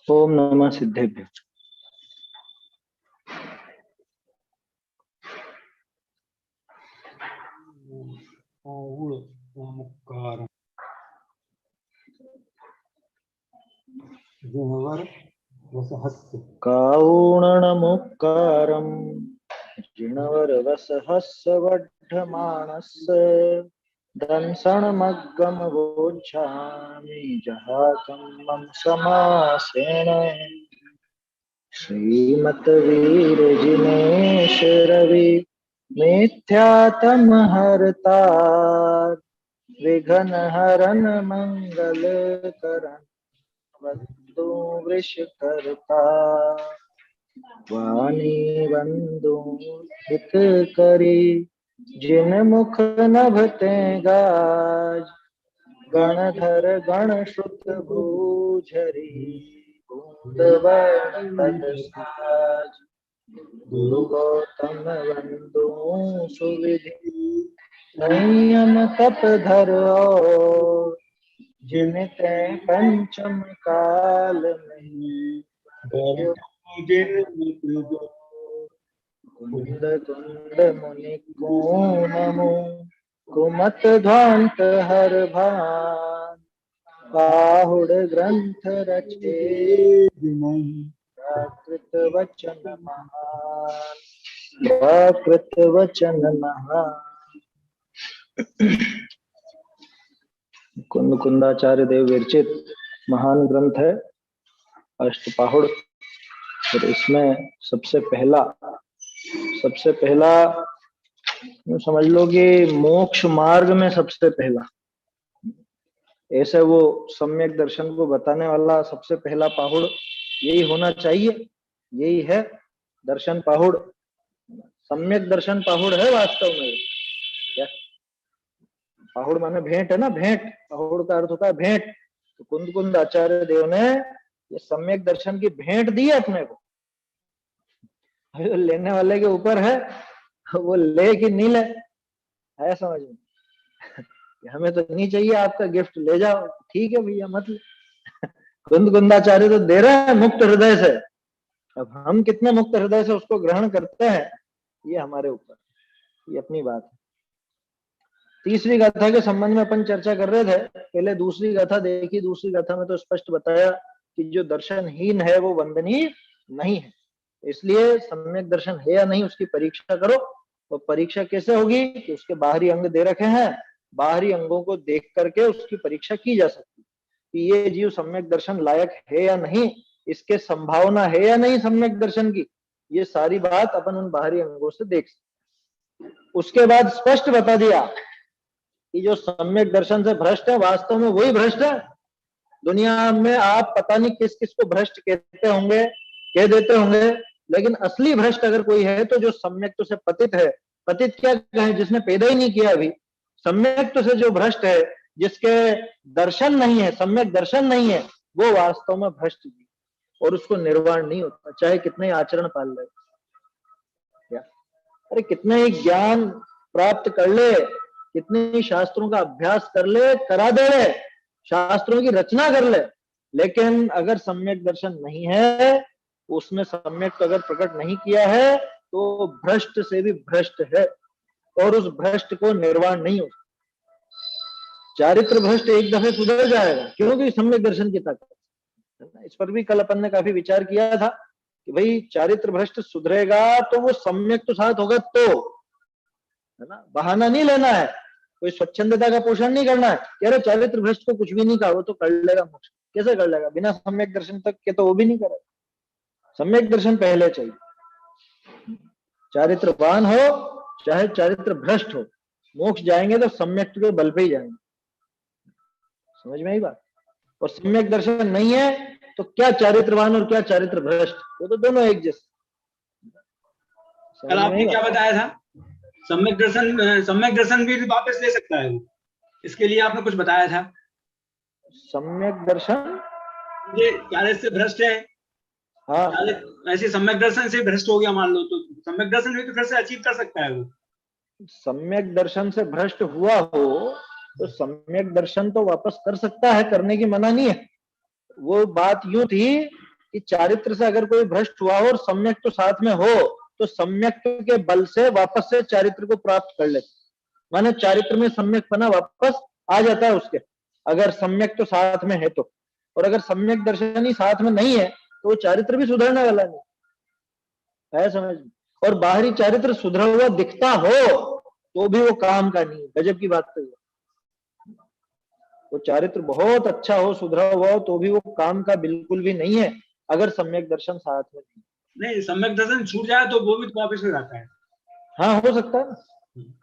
ओम नमः सिद्धेभ्य। कारुणमुक्कारं जिणवरवसहस्रवढमाणस्य दंसनमग्गमगोच्छामि जहातं मम समासेन श्रीमद्वीरजिनेश रवि मिथ्यातमहर्ता विघ्नहरन मंगलकरन वंदो वृषकर्ता वाणी बंदो हित करी जिन मुख नभते गाज गणधर गण श्रुत भूझरी साज गुरु गौतम वंदो सुविधि संयम तप धर और जिनते पंचम काल में कुंद कुंद मुनि को नमो कुमत ध्वांत हर भान पाहुड़ ग्रंथ रचे प्राकृत वचन महान प्राकृत वचन महान। कुंद कुंदाचार्य देव विरचित महान ग्रंथ है अष्टपाहुड़। और इसमें सबसे पहला समझ लो कि मोक्ष मार्ग में सबसे पहला ऐसे वो सम्यक दर्शन को बताने वाला सबसे पहला पाहुड़ यही होना चाहिए। यही है दर्शन पाहुड़, सम्यक दर्शन पाहुड़ है वास्तव में। क्या पाहुड़ माने भेंट है ना, भेंट, पाहुड़ का अर्थ होता है भेंट। तो कुंद कुंद आचार्य देव ने ये सम्यक दर्शन की भेंट दी है अपने को। लेने वाले के ऊपर है वो ले कि नहीं ले, है समझ में। हमें तो नहीं चाहिए आपका गिफ्ट, ले जाओ, ठीक है भैया मत ले। कुंद कुंदाचार्य तो दे रहे हैं मुक्त हृदय से। अब हम कितने मुक्त हृदय से उसको ग्रहण करते हैं ये हमारे ऊपर, ये अपनी बात है। तीसरी गाथा के संबंध में अपन चर्चा कर रहे थे। पहले दूसरी गाथा देखी। दूसरी गाथा में तो स्पष्ट बताया कि जो दर्शनहीन है वो वंदनीय नहीं है। इसलिए सम्यक दर्शन है या नहीं उसकी परीक्षा करो। तो परीक्षा कैसे होगी कि उसके बाहरी अंग दे रखे हैं, बाहरी अंगों को देख करके उसकी परीक्षा की जा सकती है कि ये जीव सम्यक दर्शन लायक है या नहीं, इसके संभावना है या नहीं सम्यक दर्शन की। ये सारी बात अपन उन बाहरी अंगों से देख सकते। उसके बाद स्पष्ट बता दिया कि जो सम्यक दर्शन से भ्रष्ट है वास्तव में वही भ्रष्ट है। दुनिया में आप पता नहीं किस किस को भ्रष्ट कहते होंगे, कह देते होंगे, लेकिन असली भ्रष्ट अगर कोई है तो जो सम्यक से पतित है। पतित क्या कहें, जिसने पैदा ही नहीं किया अभी। सम्यक से जो भ्रष्ट है, जिसके दर्शन नहीं है, सम्यक दर्शन नहीं है, वो वास्तव में भ्रष्ट है और उसको निर्वाण नहीं होता, चाहे कितने आचरण पाल ले। अरे कितने ही ज्ञान प्राप्त कर ले, कितने ही शास्त्रों का अभ्यास कर ले, करा दे ले, शास्त्रों की रचना कर ले, लेकिन अगर सम्यक दर्शन नहीं है, उसने सम्यक अगर प्रकट नहीं किया है तो भ्रष्ट से भी भ्रष्ट है और उस भ्रष्ट को निर्वाण नहीं होता। चारित्र भ्रष्ट एक दफे सुधर जाएगा क्योंकि सम्यक दर्शन की ताकत। इस पर भी कल अपन ने काफी विचार किया था कि भाई चारित्र भ्रष्ट सुधरेगा तो वो सम्यक तो साथ होगा, तो है ना। बहाना नहीं लेना है, कोई स्वच्छंदता का पोषण नहीं करना है। कह रहे चारित्र भ्रष्ट को कुछ भी नहीं कहा, वो तो कर लेगा मोक्ष। कैसे कर लेगा बिना सम्यक दर्शन तक के, तो वो भी नहीं करेगा। सम्यक दर्शन पहले चाहिए। चारित्रवान हो चाहे चारित्र भ्रष्ट हो, मोक्ष जाएंगे तो सम्यक के बल पे ही जाएंगे। समझ में आई बात। और सम्यक दर्शन नहीं है तो क्या चारित्रवान और क्या चारित्र भ्रष्ट, वो तो दोनों एक जैसे। कल आपने क्या बताया था, सम्यक दर्शन भी वापस ले सकता है वो, इसके लिए आपने कुछ बताया था। सम्यक दर्शन ये चारित्र से भ्रष्ट है, हाँ, ऐसे सम्यक दर्शन से भ्रष्ट हो गया मान लो, तो सम्यक दर्शन भी तो फिर से अचीव कर सकता है वो। सम्यक दर्शन से भ्रष्ट हुआ हो तो सम्यक दर्शन तो वापस कर सकता है, करने की मना नहीं है। वो बात यूं थी कि चारित्र से अगर कोई भ्रष्ट हुआ हो और सम्यक तो साथ में हो तो सम्यक के बल से वापस से चारित्र को प्राप्त कर लेते, माने चारित्र में सम्यक बना वापस आ जाता है उसके, अगर सम्यक तो साथ में है तो। और अगर सम्यक दर्शन ही साथ में नहीं है तो वो चारित्र भी सुधरने वाला नहीं है, समझ में। और बाहरी चारित्र सुधरा हुआ दिखता हो तो भी वो काम का नहीं है, गजब की बात तो है। वो चारित्र बहुत अच्छा हो, सुधरा हुआ हो, तो भी वो काम का बिल्कुल भी नहीं है अगर सम्यक दर्शन साथ में नहीं। सम्यक दर्शन छूट जाए तो वो भी वापस हो जाता है। हाँ, हो सकता है,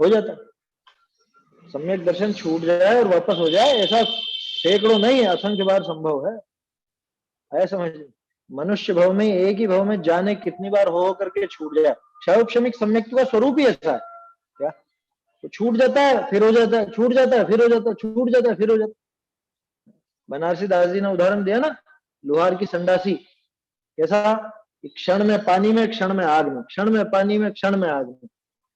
हो जाता है। सम्यक दर्शन छूट जाए और वापस हो जाए, ऐसा सैकड़ों नहीं है, असंख्य बार संभव है समझ। मनुष्य भव में, एक ही भव में जाने कितनी बार हो करके छूट जाए। क्षयोपशमिक सम्यक का स्वरूप ही ऐसा है क्या, तो छूट जाता है फिर हो जाता है, छूट जाता है फिर हो जाता है, छूट जाता है फिर हो जाता है। बनारसी दास जी ने उदाहरण दिया ना, लोहार की संडासी, कैसा, क्षण में पानी में, क्षण में आग में, क्षण में पानी में, क्षण में आग में,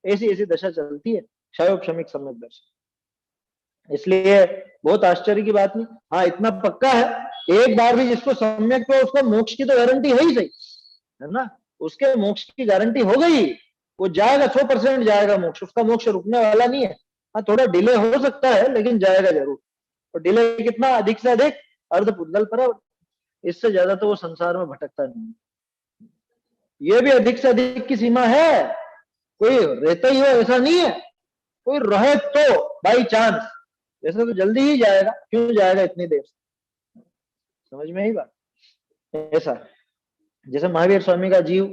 ऐसी ऐसी दशा चलती है क्षयोपशमिक सम्यक दर्शन। इसलिए बहुत आश्चर्य की बात नहीं। हाँ, इतना पक्का है, एक बार भी जिसको सम्यक पे, उसको मोक्ष की तो गारंटी है ही सही, है ना, उसके मोक्ष की गारंटी हो गई, वो जाएगा, 100% जाएगा मोक्ष, उसका मोक्ष रुकने वाला नहीं है। हाँ, थोड़ा डिले हो सकता है लेकिन जाएगा जरूर। और डिले कितना, अधिक से अधिक अर्ध पुद्गल पर, इससे ज्यादा तो वो संसार में भटकता नहीं। ये भी अधिक से अधिक की सीमा है, कोई रहता ही हो ऐसा नहीं है, कोई रहे तो बाई चांस, ऐसा तो जल्दी ही जाएगा, क्यों जाएगा इतनी देर से, समझ में ही बात। ऐसा जैसे महावीर स्वामी का जीव,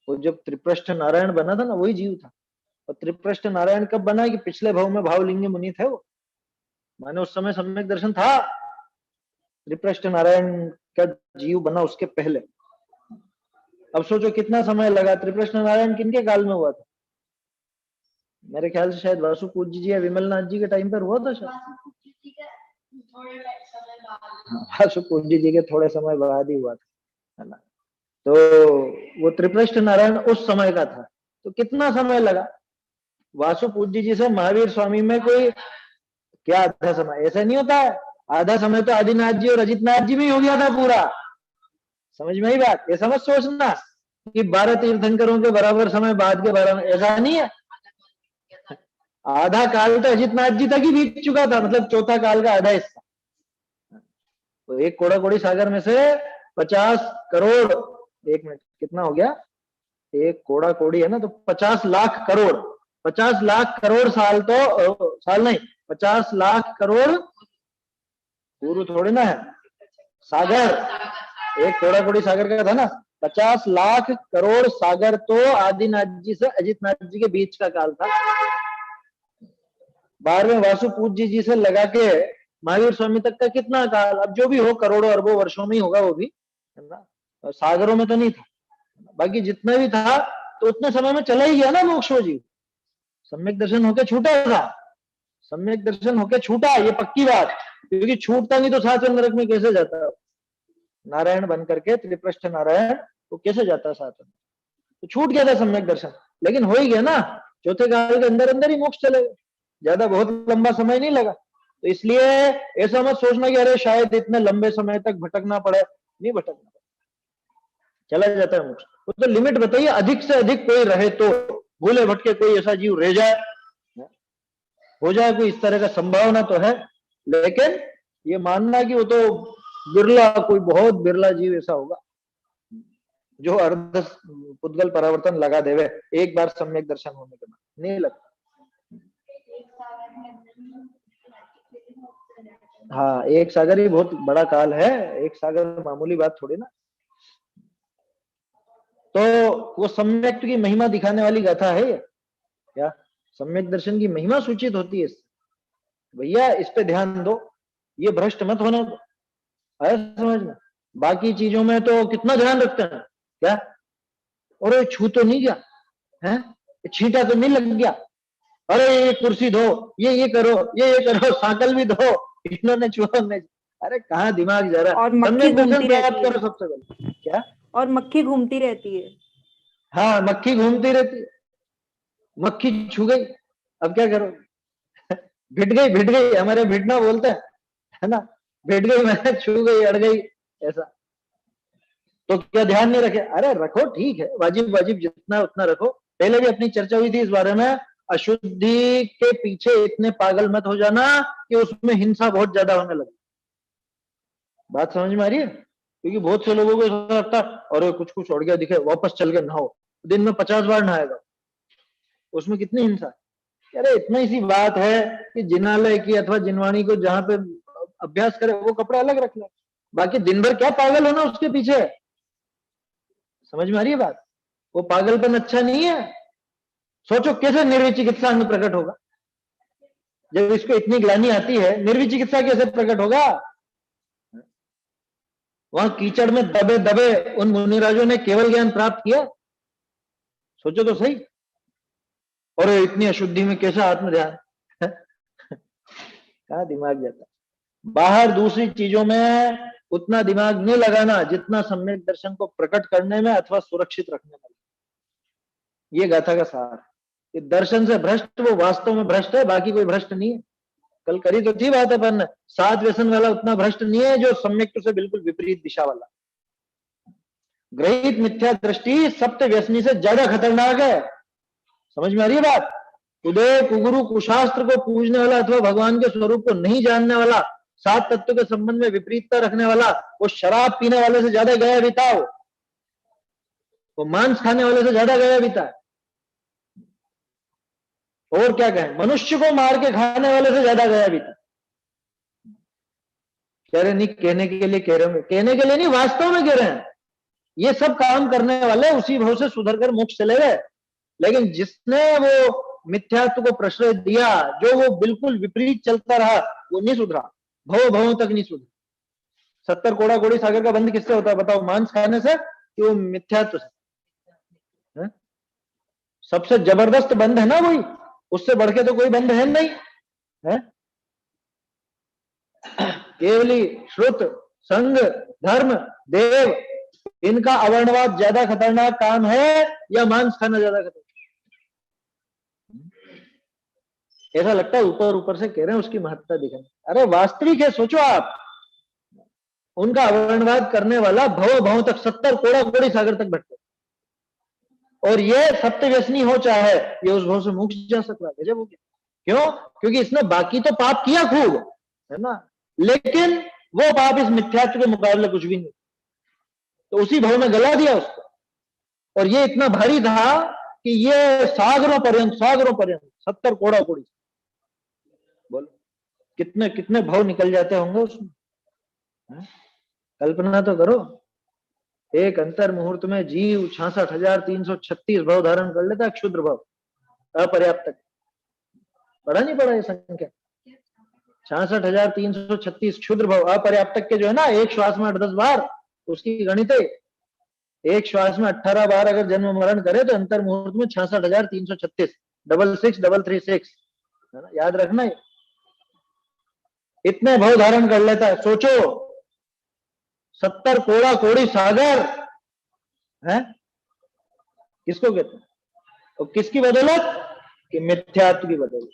वो जब त्रिप्रष्ठ नारायण बना था ना, वही जीव था। और त्रिप्रष्ठ नारायण कब बना, कि पिछले भाव में भावलिंगी मुनि थे वो, माने उस समय सम्यक दर्शन था, त्रिप्रष्ठ नारायण का जीव बना उसके पहले। अब सोचो कितना समय लगा, त्रिप्रष्ठ नारायण किनके काल में हुआ था, मेरे ख्याल से शायद वासु पूज्य जी या विमलनाथ जी के टाइम पर हुआ था शायद, वासु पूज्य जी के थोड़े समय बाद ही हुआ था, है ना। तो वो त्रिप्रष्ठ नारायण उस समय का था, तो कितना समय लगा वासु पूज्य जी से महावीर स्वामी में, कोई क्या आधा समय, ऐसा नहीं होता है, आधा समय तो आदिनाथ जी और अजितनाथ जी में हो गया था पूरा, समझ में ही बात। ऐसा मत सोचना कि 12 तीर्थंकरों के बराबर समय बाद के 12 में, ऐसा नहीं है। आधा काल तो अजितनाथ जी तक ही बीत चुका था, मतलब चौथा काल का आधा हिस्सा। तो एक कोड़ा कोड़ी सागर में से 50 करोड़, एक मिनट कितना हो गया, एक कोड़ा कोड़ी है ना, तो 50 लाख करोड़, 50 लाख करोड़ साल, तो साल नहीं, 50 लाख करोड़ पूर्व थोड़ी ना है सागर, एक कोड़ा कोड़ी सागर का था ना, 50 लाख करोड़ सागर तो आदिनाथ जी से अजितनाथ जी के बीच का काल था। 12वें वासु पूज्य जी से लगा के महावीर स्वामी तक का कितना काल, अब जो भी हो, करोड़ों अरबों वर्षों में ही होगा वो भी, है ना, सागरों में तो नहीं था। बाकी जितना भी था तो उतने समय में चला ही गया ना मोक्ष, वो जीव सम्यक दर्शन होके छूटा था, सम्यक दर्शन होके छूटा, ये पक्की बात, क्योंकि छूटता नहीं तो सातवें नरक में कैसे जाता, नारायण बन करके त्रिप्रष्ठ नारायण, वो कैसे जाता सातवें, तो छूट गया था सम्यक दर्शन, लेकिन हो ही गया ना, चौथे काल के अंदर अंदर ही मोक्ष चलेगा, ज्यादा बहुत लंबा समय नहीं लगा। तो इसलिए ऐसा मत सोचना कि अरे शायद इतने लंबे समय तक भटकना पड़े, नहीं भटकना पड़े, चला जाता है मोक्ष। वो तो लिमिट बताइए, अधिक से अधिक कोई रहे तो, भूले भटके कोई ऐसा जीव रह जाए, हो जाए कोई इस तरह का संभावना तो है, लेकिन ये मानना कि वो तो बिरला, कोई बहुत बिरला जीव ऐसा होगा जो अर्ध पुद्गल परावर्तन लगा देवे एक बार सम्यक दर्शन होने के बाद, नहीं लगता। हाँ, एक सागर ही बहुत बड़ा काल है, एक सागर मामूली बात थोड़ी ना। तो वो सम्यक की महिमा दिखाने वाली गाथा है ये, क्या सम्यक दर्शन की महिमा सूचित होती है इससे। भैया इस पे ध्यान दो, ये भ्रष्ट मत होने दो, आया समझ में। बाकी चीजों में तो कितना ध्यान रखते हैं, क्या और छू तो नहीं गया है, छींटा तो नहीं लग गया, अरे ये कुर्सी धो, ये करो, ये करो, साकल भी धो, इन्होंने छुआ नहीं, अरे कहाँ दिमाग जा रहा है। और मक्खी घूमती रहती है, करो सबसे पहले, क्या, और मक्खी घूमती रहती है, हाँ मक्खी घूमती रहती है, मक्खी छू गई, अब क्या करो, भिट गई, हमारे भिटना बोलते हैं, है ना, भिट गई, मैंने छू गई, अड़ गई, ऐसा। तो क्या ध्यान नहीं रखे? अरे रखो, ठीक है, वाजिब वाजिब जितना उतना रखो। पहले भी अपनी चर्चा हुई थी इस बारे में। अशुद्धि के पीछे इतने पागल मत हो जाना कि उसमें हिंसा बहुत ज्यादा होने लगे। बात समझ में आ रही है? क्योंकि बहुत से लोगों को ऐसा लगता है और कुछ कुछ उड़ गया दिखे, वापस चल के नहाओ, दिन में 50 बार नहाएगा, उसमें कितनी हिंसा है। अरे इतना ही सी बात है कि जिनालय की अथवा जिनवाणी को जहां पे अभ्यास करे वो कपड़ा अलग रख ले, बाकी दिन भर क्या पागल होना उसके पीछे। समझ में आ रही है बात? वो पागलपन अच्छा नहीं है। सोचो कैसे निर्विचिकित्सा अंग प्रकट होगा जब इसको इतनी ग्लानि आती है। निर्विचिकित्सा कैसे प्रकट होगा? वहां कीचड़ में दबे दबे उन मुनिराजों ने केवल ज्ञान प्राप्त किया। सोचो तो सही। और इतनी अशुद्धि में कैसा आत्म ध्यान? कहां दिमाग जाता? बाहर दूसरी चीजों में उतना दिमाग नहीं लगाना जितना सम्यक दर्शन को प्रकट करने में अथवा सुरक्षित रखने में। ये गाथा का सार है। दर्शन से भ्रष्ट वो वास्तव में भ्रष्ट है, बाकी कोई भ्रष्ट नहीं है। कल करी तो थी बात अपन, 7 व्यसन वाला उतना भ्रष्ट नहीं है जो सम्यक से बिल्कुल विपरीत दिशा वाला। ग्रहित मिथ्या दृष्टि सप्त व्यसनी से ज्यादा खतरनाक है। समझ में आ रही है बात? उदय कुगुरु कुशास्त्र को पूजने वाला अथवा भगवान के स्वरूप को नहीं जानने वाला, 7 तत्व के संबंध में विपरीतता रखने वाला, वो शराब पीने वाले से ज्यादा गया बीता हो, वो मांस खाने वाले से ज्यादा गया बीता है। और क्या कहें, मनुष्य को मार के खाने वाले से ज्यादा गया बीता। कह रहे नहीं, कहने के लिए कह रहे होंगे, कहने के लिए नहीं, वास्तव में कह रहे हैं। ये सब काम करने वाले उसी भाव से सुधर कर मोक्ष चले गए। लेकिन जिसने वो मिथ्यात्व को प्रश्रय दिया, जो वो बिल्कुल विपरीत चलता रहा, वो नहीं सुधरा, भव भवों तक नहीं सुधरा। 70 कोड़ा कोड़ी सागर का बंध किससे होता है बताओ? मांस खाने से कि वो मिथ्यात्व से? सबसे जबरदस्त बंध है ना वही, उससे बढ़ के तो कोई बंध है नहीं है। केवली श्रुत संग धर्म देव, इनका अवर्णवाद ज्यादा खतरनाक काम है या मांस खाना ज्यादा खतरनाक? ऐसा लगता है ऊपर ऊपर से कह रहे हैं उसकी महत्ता दिखाने। अरे वास्तविक है, सोचो आप, उनका अवर्णवाद करने वाला भव भव तक 70 कोड़ा कोड़ी सागर तक भटके, और ये सप्त व्यसनी हो चाहे, ये उस भव से मोक्ष जा सकता है। गजब हो गया। क्यों? क्योंकि इसने बाकी तो पाप किया खूब, है ना, लेकिन वो पाप इस मिथ्यात्व के मुकाबले कुछ भी नहीं, तो उसी भव में गला दिया उसको। और ये इतना भारी था कि ये सागरों पर्यंत 70 कोड़ा कोड़ी, बोलो कितने कितने भव निकल जाते होंगे उसमें। कल्पना तो करो, एक अंतर मुहूर्त में जीव 66,336 भव धारण कर लेता है। क्षुद्र भव, अपर्याप्त, पढ़ा नहीं पड़ा ये संख्या? 66,336 क्षुद्र भव अपर्याप्त के जो है ना, एक श्वास में 8-10 बार, उसकी गणित है। एक श्वास में 18 बार अगर जन्म मरण करे तो अंतर मुहूर्त में 66,336, 66,336, है ना, याद रखना। इतने भव धारण कर लेता है। सोचो 70 कोड़ा कोड़ी सागर है, किसको कहते हैं? और किसकी बदौलत? कि मिथ्यात्व की बदौलत।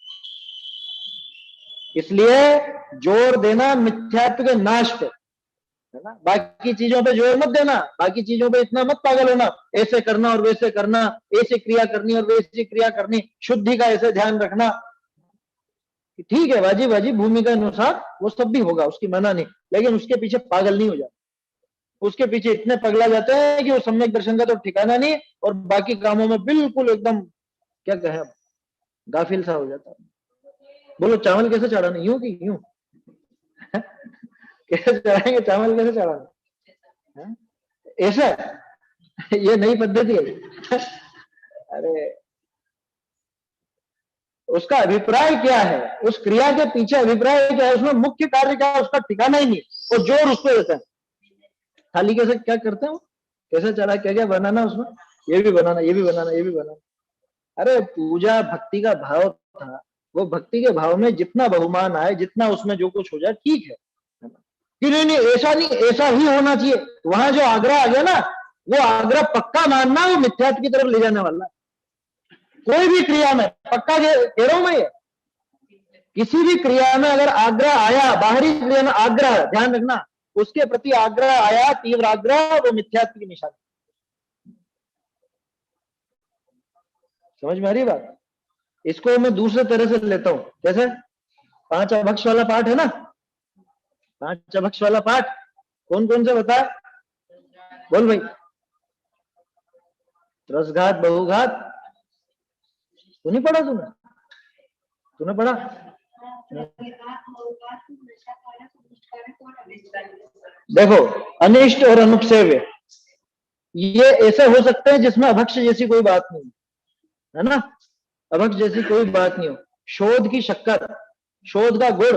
इसलिए जोर देना मिथ्यात्व के नाश पे, है ना, बाकी चीजों पे जोर मत देना। बाकी चीजों पे इतना मत पागल होना, ऐसे करना और वैसे करना, ऐसे क्रिया करनी और वैसी क्रिया करनी, शुद्धि का ऐसे ध्यान रखना। ठीक है, वाजिब वाजिब भूमि के अनुसार वो सब भी होगा, उसकी मना नहीं, लेकिन उसके पीछे पागल नहीं हो जाता। उसके पीछे इतने पगला जाते हैं कि वो सम्यक दर्शन का तो ठिकाना नहीं, और बाकी कामों में बिल्कुल एकदम क्या कहें, गाफिल सा हो जाता है। बोलो चावल कैसे चढ़ाना? यूं कि यूं? कैसे चढ़ाएंगे चावल? कैसे चढ़ाना? ऐसा? ये नई पद्धति है। अरे उसका अभिप्राय क्या है, उस क्रिया के पीछे अभिप्राय क्या है, उसमें मुख्य कार्य क्या है, उसका ठिकाना ही नहीं, और जोर उस पर देते हैं। खाली कैसे क्या करते हैं, कैसे चला, क्या क्या बनाना उसमें, ये भी बनाना, ये भी बनाना, ये भी बनाना। अरे पूजा भक्ति का भाव था, वो भक्ति के भाव में जितना बहुमान आए, जितना उसमें जो कुछ हो जाए ठीक है कि नहीं, ऐसा नहीं, ऐसा ही होना चाहिए। वहां जो आग्रह आ गया ना, वो आग्रह पक्का मानना, वो मिथ्यात्व की तरफ ले जाने वाला। कोई भी क्रिया में पक्का कह रहा हूं मैं, ये किसी भी क्रिया में अगर आग्रह आया, बाहरी क्रिया में आग्रह, ध्यान रखना, उसके प्रति आग्रह आया, तीव्र आग्रह, वो मिथ्यात्व की निशानी। समझ में आ रही बात? इसको मैं दूसरे तरह से लेता हूं। कैसे? 5 अभक्ष वाला पाठ है ना, 5 अभक्ष वाला पाठ कौन कौन से बताए? बोल भाई। त्रसघात, बहुघात, तो नहीं पढ़ा तूने? तूने पढ़ा? देखो, अनिष्ट और अनुपसेव्य ये ऐसे हो सकते हैं जिसमें अभक्ष जैसी कोई बात नहीं है ना, अभक्ष जैसी कोई बात नहीं हो। शोध की शक्कर, शोध का गुड़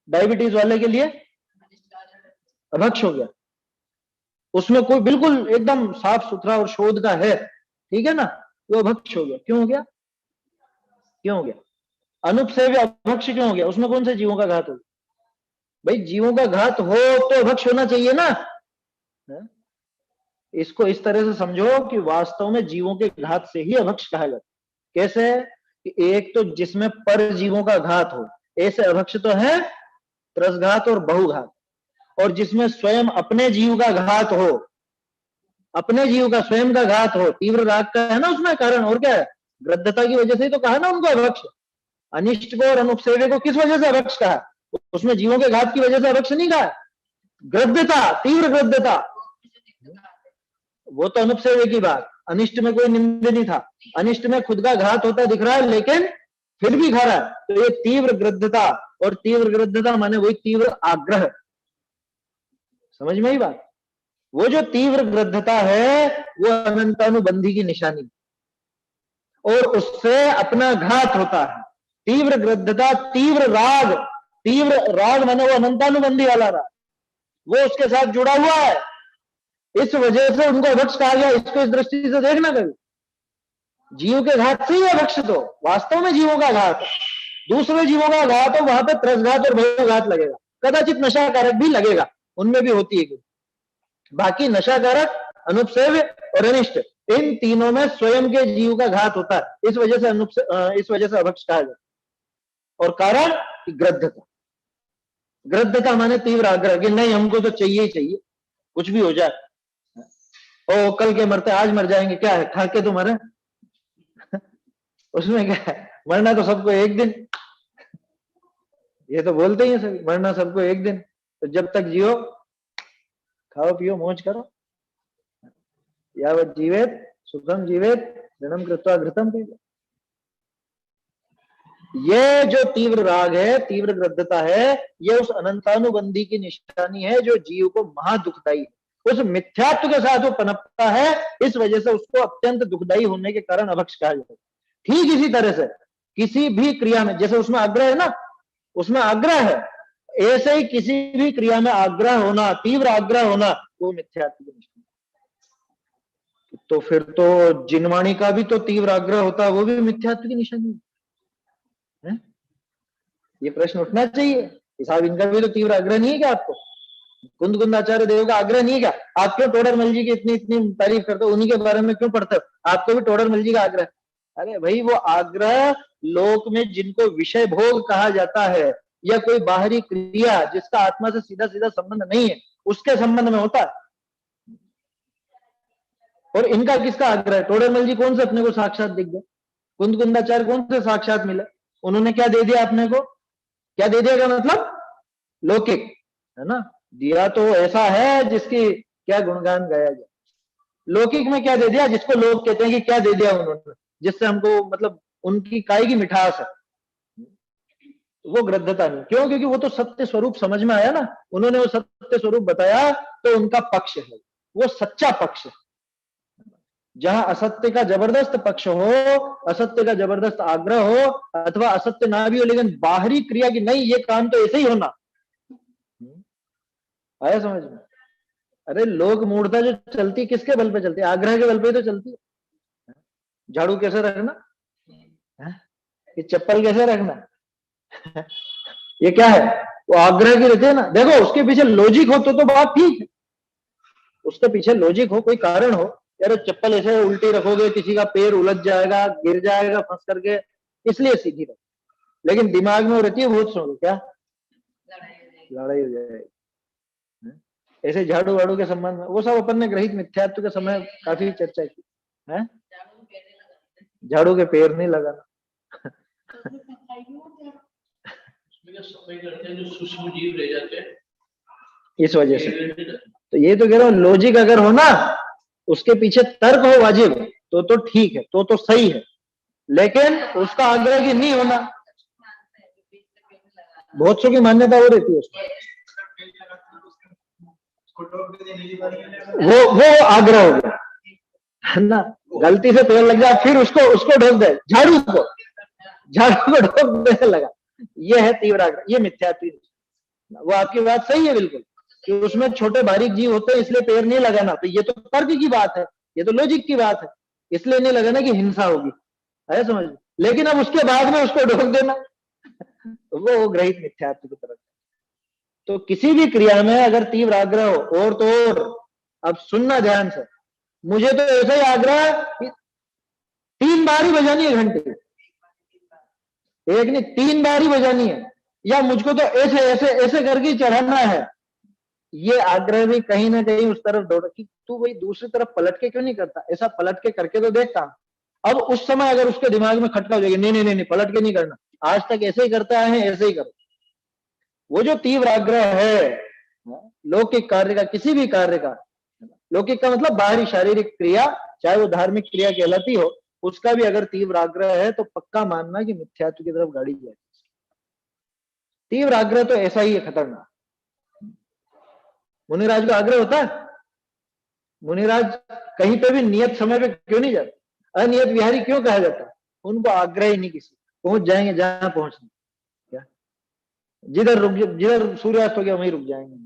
डायबिटीज वाले के लिए अभक्ष हो गया। उसमें कोई बिल्कुल एकदम साफ सुथरा और शोध का है, ठीक है ना, वो अभक्ष हो गया। क्यों हो गया? क्यों हो गया? अनुपसेव्य अभक्ष क्यों हो गया? उसमें कौन से जीवों का घात हो? भाई जीवों का घात हो तो अभक्ष होना चाहिए ना। इसको इस तरह से समझो कि वास्तव में जीवों के घात से ही अभक्ष कहा जाता है। कैसे? कि एक तो जिसमें पर जीवों का घात हो, ऐसे अभक्ष तो है त्रसघात और बहुघात। और जिसमें स्वयं अपने जीव का घात हो, अपने जीव का स्वयं का घात हो, तीव्र राग का है ना उसमें कारण, और क्या है? गृद्धता की वजह से ही तो कहा ना उनको अभक्ष। अनिष्ट को और अनुपसेव्य को किस वजह से अभक्ष कहा? उसमें जीवों के घात की वजह से अभक्ष नहीं कहा, गृद्धता, तीव्र गृद्धता। वो तो अनुपसेव्य की बात, अनिष्ट में कोई निंदा नहीं था। अनिष्ट में खुद का घात होता दिख रहा है लेकिन फिर भी खा रहा है, तो ये तीव्र गृद्धता, और तीव्र गृद्धता माने वही तीव्र आग्रह। समझ में ही बात? वो जो तीव्र गृद्धता है वो अनंतानुबंधी की निशानी, और उससे अपना घात होता है। तीव्र गृद्धता, तीव्र राग माने वो अनंतानुबंधी वाला राग, वो उसके साथ जुड़ा हुआ है, इस वजह से उनको अभक्ष कहा गया। इसको इस दृष्टि से देखना, कभी जीव के घात से ही अभक्ष तो वास्तव में जीवों का घात, दूसरे जीवों का घात हो वहां पे त्रसघात और बहुघात लगेगा, कदाचित नशाकारक भी लगेगा, उनमें भी होती है। बाकी नशाकारक, अनुपसेव्य और अनिष्ट, इन तीनों में स्वयं के जीव का घात होता है, इस वजह से अभक्ष कहा जाता। और कारण गृद्धता, गृद्धता माने तीव्र आग्रह कि नहीं हमको तो चाहिए ही चाहिए, कुछ भी हो जाए, ओ कल के मरते आज मर जाएंगे, क्या है खा के तो मरे उसमें क्या है, मरना तो सबको एक दिन, ये तो बोलते ही है सभी, मरना सबको एक दिन, तो जब तक जियो खाओ पियो मौज करो, यावत जीवेत सुखम जीवेत ऋणम कृत्वा घृतम पिबेत। ये जो तीव्र राग है, तीव्र गृद्धता है, ये उस अनंतानुबंधी की निशानी है जो जीव को महादुखदायी, उस मिथ्यात्व के साथ वो पनपता है, इस वजह से उसको अत्यंत दुखदायी होने के कारण अभक्ष कहा जाता है। ठीक इसी तरह से किसी भी क्रिया में, जैसे उसमें आग्रह है ना, उसमें आग्रह है, ऐसे ही किसी भी क्रिया में आग्रह होना, तीव्र आग्रह होना, वो मिथ्यात्व की निशानी। तो फिर तो जिनवाणी का भी तो तीव्र आग्रह होता है, वो भी मिथ्यात्व की निशानी है। ये प्रश्न उठना चाहिए, साहब इनका भी तो तीव्र आग्रह नहीं है क्या? आपको कुंद-कुंदाचार्य देव का आग्रह नहीं है क्या? आप क्यों टोडरमल जी की इतनी इतनी तारीफ करते हो, उन्हीं के बारे में क्यों पढ़ते हो? आपको भी टोडरमल जी का आग्रह? अरे भाई वो आग्रह लोक में जिनको विषय भोग कहा जाता है, या कोई बाहरी क्रिया जिसका आत्मा से सीधा सीधा संबंध नहीं है, उसके संबंध में होता है। और इनका किसका आग्रह है? टोडरमल जी कौन से अपने को साक्षात दिख गए? कुंद-कुंदाचार्य कौन से साक्षात मिले? उन्होंने क्या दे दिया अपने को? क्या दे दिया का मतलब? लौकिक, है ना, दिया तो ऐसा है जिसकी क्या गुणगान गाया जाए। लौकिक में क्या दे दिया जिसको लोग कहते हैं कि क्या दे दिया उन्होंने, जिससे हमको मतलब उनकी काय की मिठास है, वो गृद्धता नहीं। क्यों? क्योंकि वो तो सत्य स्वरूप समझ में आया ना, उन्होंने वो सत्य स्वरूप बताया, तो उनका पक्ष है, वो सच्चा पक्ष है। जहां असत्य का जबरदस्त पक्ष हो, असत्य का जबरदस्त आग्रह हो, अथवा असत्य ना भी हो लेकिन बाहरी क्रिया की नहीं ये काम तो ऐसे ही होना, आया समझ में? अरे लोक मूर्ता जो चलती किसके बल पे चलती है? आग्रह के बल पे तो चलती है। झाड़ू कैसे रखना, ये चप्पल कैसे रखना ये क्या है? वो आग्रह की रहती है ना। देखो उसके पीछे लॉजिक हो तो बात ठीक है, उसके पीछे लॉजिक हो, कोई कारण हो, यार चप्पल ऐसे उल्टी रखोगे किसी का पैर उलझ जाएगा, गिर जाएगा फंस करके, इसलिए सीधी रखो। लेकिन दिमाग में रहती है बहुत सुनो क्या, लड़ाई हो जाएगी। ऐसे झाड़ू वाड़ू के संबंध में वो सब अपन ने ग्रहित मिथ्यात्व के समय काफी चर्चा की है। झाड़ू के पैर नहीं लगाना। सूक्ष्म जीव रह जाते हैं इस वजह से तो ये तो कह रहा हूँ, लॉजिक अगर हो ना, उसके पीछे तर्क हो वाजिब, तो ठीक है, तो सही है, लेकिन उसका आग्रह की नहीं होना। बहुत सौ की मान्यता हो रहती है उसको, वो आग्रह हो गया है ना। गलती से तेल लग जाए फिर उसको ढोक दे, झाड़ू को ढोक देने लगा, ये है तीव्र आग्रह, ये मिथ्यात्व। वो आपकी बात सही है बिल्कुल कि उसमें छोटे बारीक जीव होते हैं इसलिए पैर नहीं लगाना, तो ये तो तर्क की बात है, ये तो लॉजिक की बात है, इसलिए नहीं लगाना कि हिंसा होगी, है समझ। लेकिन अब उसके बाद में उसको ढोक देना वो ग्रहित मिथ्यात्व की तरफ। तो किसी भी क्रिया में अगर तीव्र आग्रह हो, और तो और अब सुनना ध्यान से, मुझे तो ऐसा ही आग्रह 3 बार ही बजानी है घंटे, एक नहीं 3 बार ही बजानी है, या मुझको तो ऐसे ऐसे ऐसे करके चढ़ाना है, ये आग्रह भी कहीं ना कहीं उस तरफ दौड़ कि तू भाई दूसरी तरफ पलट के क्यों नहीं करता, ऐसा पलट के करके तो देखता। अब उस समय अगर उसके दिमाग में खटका हो जाएगा, नहीं नहीं नहीं पलट के नहीं करना, आज तक ऐसे ही करता है, ऐसे ही करो। वो जो तीव्र आग्रह है लौकिक कार्य का, किसी भी कार्य का, लौकिक का मतलब बाहरी शारीरिक क्रिया, चाहे वो धार्मिक क्रिया कहलाती हो, उसका भी अगर तीव्र आग्रह है तो पक्का मानना कि मिथ्यात्व की तरफ गाड़ी जाएगी। तीव्र आग्रह तो ऐसा ही है, खतरनाक। मुनिराज को आग्रह होता है, मुनिराज कहीं पे भी नियत समय पे क्यों नहीं जाते, अनियत विहारी क्यों कहा जाता है? उनको आग्रह ही नहीं किसी, पहुंच जाएंगे जहां पहुंचना, क्या जिधर सूर्यास्त हो गया वहीं रुक जाएंगे,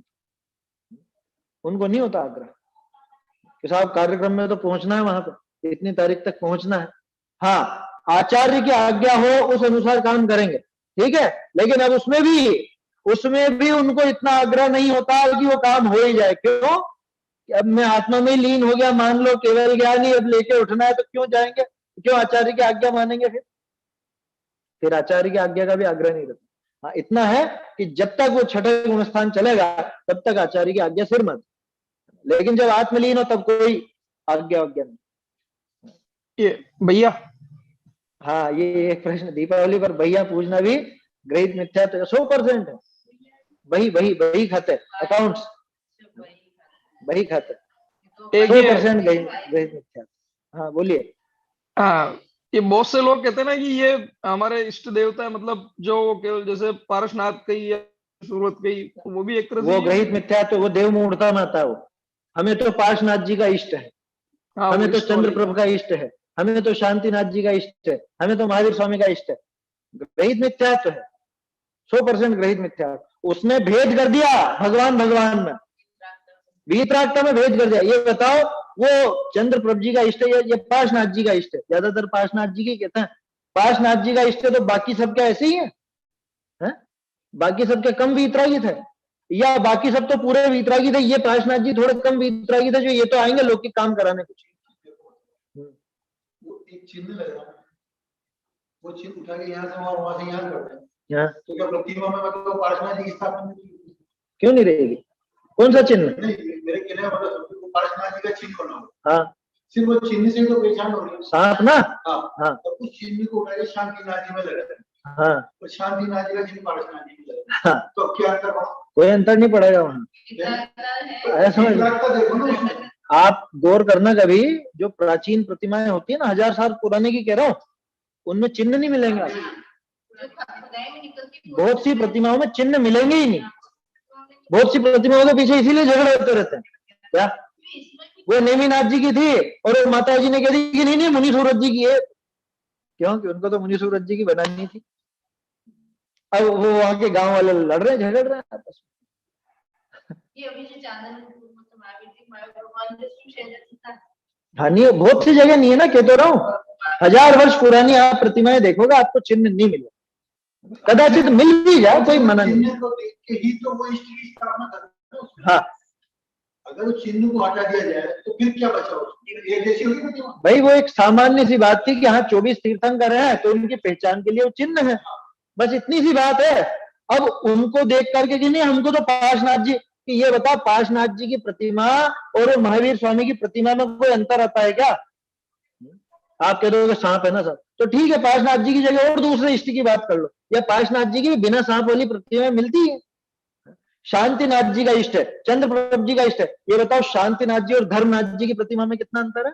उनको नहीं होता आग्रह कि साहब कार्यक्रम में तो पहुंचना है, वहां पे इतनी तारीख तक पहुंचना है। हाँ, आचार्य की आज्ञा हो उस अनुसार काम करेंगे, ठीक है, लेकिन अब उसमें भी उनको इतना आग्रह नहीं होता कि वो काम हो ही जाए। क्यों? अब मैं आत्मा में लीन हो गया, मान लो केवल ज्ञान ही अब लेके उठना है, तो क्यों जाएंगे, क्यों आचार्य की आज्ञा मानेंगे? फिर आचार्य की आज्ञा का भी आग्रह नहीं रहता। हाँ, इतना है कि जब तक वो छठे गुण स्थान चलेगा तब तक आचार्य की आज्ञा सिर मत, लेकिन जब आत्मलीन हो तब कोई आज्ञा नहीं। ये भैया, हाँ, ये एक प्रश्न दीपावली पर भैया पूछना भी ग्रहित मिथ्यात्व 100% है। बही खाते, अकाउंट्स बही खाते 100% ग्रहित मिथ्यात्व। हाँ बोलिए। हाँ, ये बहुत से लोग कहते हैं ना कि ये हमारे इष्ट देवता है, मतलब जो केवल जैसे पारसनाथ कही या सूरत कही, वो भी एक तरह से वो ग्रहित मिथ्यात्व, वो देव मूर्ता माता है। वो हमें तो पार्श्वनाथ जी का इष्ट है, हमें तो चंद्रप्रभ का इष्ट है, हमें तो शांतिनाथ जी का इष्ट है, हमें तो महावीर स्वामी का इष्ट है। ग्रहित मिथ्यात्व है, 100% ग्रहित मिथ्यात्व। उसने भेद कर दिया भगवान में, वीतरागता में भेद कर दिया। ये बताओ, वो चंद्रप्रभ जी का इष्ट है या पार्श्वनाथ जी का इष्ट है? ज्यादातर पार्श्वनाथ जी की कहते हैं। पार्श्वनाथ जी का इष्ट है तो बाकी सब क्या ऐसे ही है? बाकी सब क्या कम वीतरागित है? या बाकी सब तो पूरे वीतरागित है, ये पार्श्वनाथ जी थोड़े कम वीतरागित है, जो ये तो आएंगे लौकिक काम कराने कुछ। वो एक चिन्ह लग रहा है, वो चिन्ह उठा के यहाँ से वहां से यहाँ करते हैं, तो क्या प्रतिमा में मतलब पार्श्वनाथ जी की स्थापना क्यों नहीं रहेगी? कौन सा चिन्ह? नहीं, मेरे कहने का मतलब पार्श्वनाथ जी का चिन्ह बना हुआ। हाँ, सिर्फ वो चिन्ह से तो पहचान हो रही है सांप ना। हाँ, तो उस चिन्ह को उठा के शांतिनाथ जी में लगा है। हाँ, तो शांतिनाथ जी का चिन्ह पार्श्वनाथ जी में लगा। हाँ, तो क्या अंतर पड़ा? कोई अंतर नहीं पड़ेगा वहां। आप गौर करना कभी, जो प्राचीन प्रतिमाएं होती है ना, 1000 साल पुराने की कह रहा हूँ, उनमें चिन्ह नहीं मिलेंगे आपको। बहुत सी प्रतिमाओं में चिन्ह मिलेंगे ही नहीं। बहुत सी प्रतिमाओं के पीछे इसीलिए झगड़े होते रहते हैं। क्या वो नेमिनाथ जी की थी और वो माता जी ने कह दी कि नहीं मुनि सूरत जी की है। क्यों? कि उनको तो मुनि सूरत जी की बनानी थी। अब वो वहां के गांव वाले लड़ रहे, झगड़ रहे हैं आपस में। हाँ, नहीं, बहुत सी जगह नहीं है ना, कह तो रहा हूँ। 1000 वर्ष पुरानी आप प्रतिमाएं देखोगे, आपको चिन्ह नहीं मिलेगा। कदाचित मिल भी जाए, कोई मना नहीं। हाँ, अगर उस चिन्ह को हटा दिया जाए तो फिर क्या बचा? एक जैसी होगी प्रतिमा। भाई वो एक सामान्य सी बात थी कि हाँ 24 तीर्थंकर हैं तो उनकी पहचान के लिए वो चिन्ह है, बस इतनी सी बात है। अब उनको देख करके कि नहीं हमको तो पार्श्वनाथ जी कि ये बताओ पार्श्वनाथ जी की प्रतिमा और महावीर स्वामी की प्रतिमा में कोई अंतर आता है क्या? आप कह दोगे सांप है ना सब, तो ठीक है, पार्श्वनाथ जी की जगह और दूसरे इष्ट की बात कर लो, या पार्श्वनाथ जी की बिना सांप वाली प्रतिमा मिलती है। शांतिनाथ जी का इष्ट है, चंद्रप्रभ जी का इष्ट है, ये बताओ शांतिनाथ जी और धर्मनाथ जी की प्रतिमा में कितना अंतर है?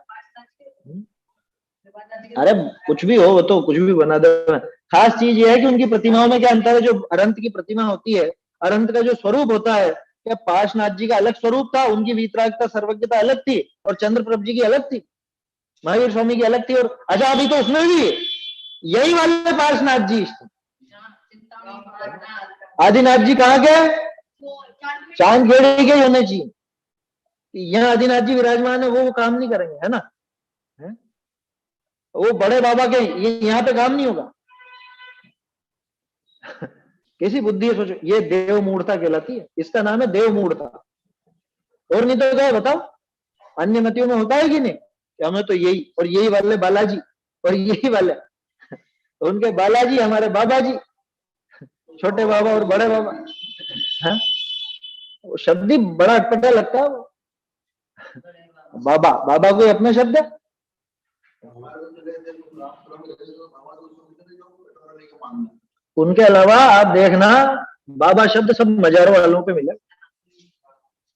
अरे कुछ भी हो, वो तो कुछ भी बना दो। खास चीज ये है कि उनकी प्रतिमाओं में क्या अंतर है। जो अनंत की प्रतिमा होती है, अनंत का जो स्वरूप होता है, क्या पार्श्वनाथ जी का अलग स्वरूप था, उनकी वीतरागता सर्वज्ञता अलग थी, और चंद्रप्रभ जी की अलग थी, महावीर स्वामी की अलग थी। और अच्छा अभी तो उसमें भी यही वाले पार्श्वनाथ जी आदिनाथ जी कहाँ के? चांदखेड़ी के होने चाहिए। यहाँ आदिनाथ जी विराजमान है, वो काम नहीं करेंगे, है ना? है? वो बड़े बाबा के ये यहाँ पे काम नहीं होगा। कैसी बुद्धि है, सोचो। ये देव मूर्ता कहलाती है, इसका नाम है देव मूर्ता। और नहीं तो क्या बताओ, अन्य मतियों में होता है कि नहीं कि हमें तो यही और यही वाले बालाजी और यही वाले उनके बालाजी, हमारे बाबा जी, छोटे बाबा और बड़े बाबा। है? वो शब्द ही बड़ा अटपटा लगता है। बाबा, बाबा कोई अपना शब्द है? उनके अलावा आप देखना, बाबा शब्द सब मजारों वालों पे मिले।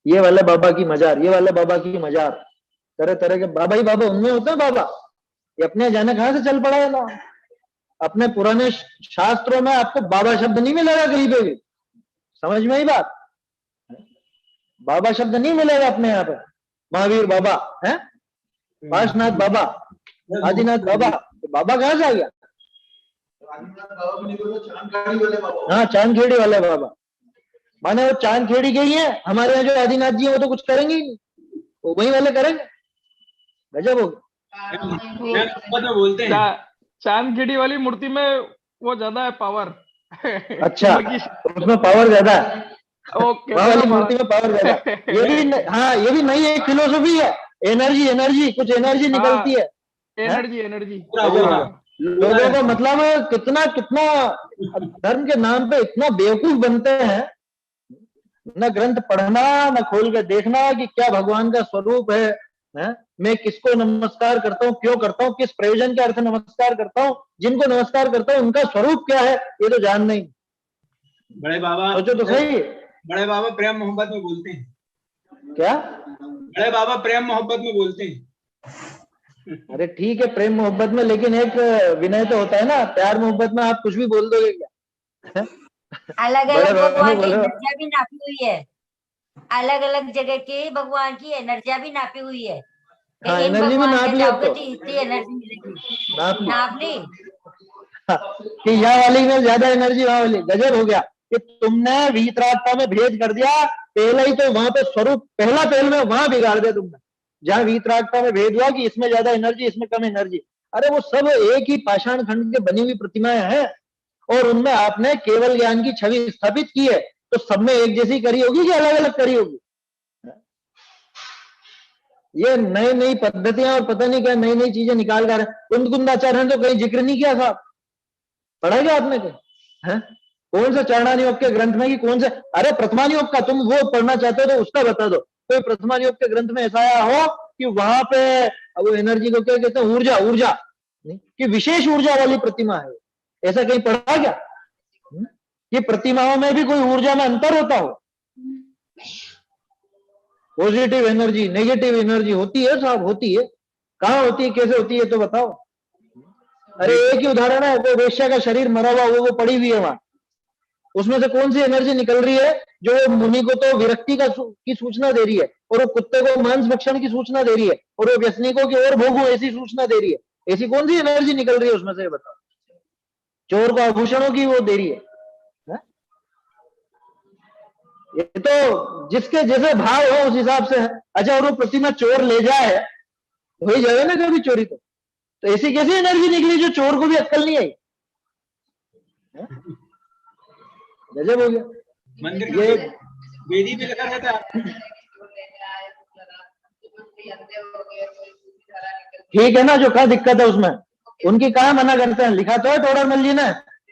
ये वाले बाबा की मजार, ये वाले बाबा की मजार, तरह तरह के बाबा ही बाबा उनमें होते हैं। बाबा ये अपने जाने कहां से चल पड़ा है ना। अपने पुराने शास्त्रों में आपको बाबा शब्द नहीं मिलेगा कहीं पे भी, समझ में ही बात। बाबा शब्द नहीं मिलेगा अपने यहाँ पे। महावीर बाबा है, पार्श्वनाथ बाबा, आदिनाथ बाबा, बाबा कहां से आ गया? हाँ, चांदखेड़ी वाले बाबा, माने वो चांदखेड़ी के ही है। हमारे यहाँ जो आदिनाथ जी है वो तो कुछ करेंगे ही नहीं, वो वही वाले करेंगे। गजब हो गया। बोलते हैं चांदखेड़ी वाली मूर्ति में वो ज्यादा है पावर। अच्छा, उसमें पावर ज्यादा है। ओके, वाली मूर्ति में पावर ज्यादा। ये भी हाँ, ये भी नई एक फिलोसफी है। एनर्जी, एनर्जी, कुछ एनर्जी निकलती है। एनर्जी, एनर्जी लोगों को मतलब कितना कितना धर्म के नाम पे इतना बेवकूफ बनते हैं। न ग्रंथ पढ़ना, न खोल के देखना कि क्या भगवान का स्वरूप है। मैं किसको नमस्कार करता हूँ, क्यों करता हूँ, किस प्रयोजन के अर्थ नमस्कार करता हूँ, जिनको नमस्कार करता हूँ उनका स्वरूप क्या है, ये तो जान नहीं। बड़े बाबा सोचो तो सही। बड़े बाबा प्रेम मोहब्बत में बोलते हैं। क्या? बड़े बाबा प्रेम मोहब्बत में बोलते हैं। अरे ठीक है, प्रेम मोहब्बत में, लेकिन एक विनय तो होता है ना। प्यार मोहब्बत में आप कुछ भी बोल दोगे क्या? अलग अलग भगवान की एनर्जियां भी नापी हुई है, अलग अलग जगह के भगवान की एनर्जियां भी नापी हुई है। हाँ, एनर्जी भी नाप लिया तो इतनी एनर्जी मिलेगी, नाप ली कि यहाँ वाली में ज्यादा एनर्जी, वहां वाली। गजब हो गया कि तुमने वीतरागता में भेद कर दिया। पहले ही तो वहां पे स्वरूप, पहला पहल में वहां बिगाड़ दिया तुमने, जहां वीतरागता में भेद हुआ कि इसमें ज्यादा एनर्जी, इसमें कम एनर्जी। अरे वो सब एक ही पाषाण खंड के बनी हुई प्रतिमाएं हैं, और उनमें आपने केवल ज्ञान की छवि स्थापित की है। तो सब में एक जैसी करी होगी कि अलग अलग करी होगी? ये नई नई पद्धतियां और पता नहीं क्या नई नई चीजें निकाल कर कुंद कुंदाचार्य ने तो कहीं जिक्र नहीं किया था। पढ़ा क्या आपने कहीं? कौन से चरणानुयोग के ग्रंथ में कि कौन से? अरे प्रथमानुयोग का तुम वो पढ़ना चाहते हो तो उसका बता दो। कोई प्रथमानुयोग के ग्रंथ में ऐसा आया हो कि वहां पे वो एनर्जी को क्या कहते हैं, ऊर्जा, ऊर्जा कि विशेष ऊर्जा वाली प्रतिमा है, ऐसा कहीं पढ़ा क्या? कि प्रतिमाओं में भी कोई ऊर्जा में अंतर होता हो? पॉजिटिव एनर्जी, नेगेटिव एनर्जी होती है साहब, होती है। कहाँ होती है, कैसे होती है तो बताओ। अरे एक ही उदाहरण है, वो वेश्या का शरीर मरा हुआ वो पड़ी हुई है वहां, उसमें से कौन सी एनर्जी निकल रही है जो मुनि को तो विरक्ति की सूचना दे रही है, और वो कुत्ते को मांस भक्षण की सूचना दे रही है, और वो व्यसनिकों की और भोगू ऐसी सूचना दे रही है। ऐसी कौन सी एनर्जी निकल रही है उसमें से बताओ? चोर को आभूषणों की वो दे रही है। ये तो जिसके जैसे भाव हो उस हिसाब से है। अच्छा, और वो प्रतिमा चोर ले जाए, हो ही जाए ना कभी चोरी तो ऐसी कैसी एनर्जी निकली जो चोर को भी अक्ल नहीं आई? गजब हो गया। मंदिर ये वेदी पे लिखा रहता है। ठीक है ना, जो क्या दिक्कत है उसमें, उनकी कहाँ मना करते हैं? लिखा तो है टोडरमल जी ने,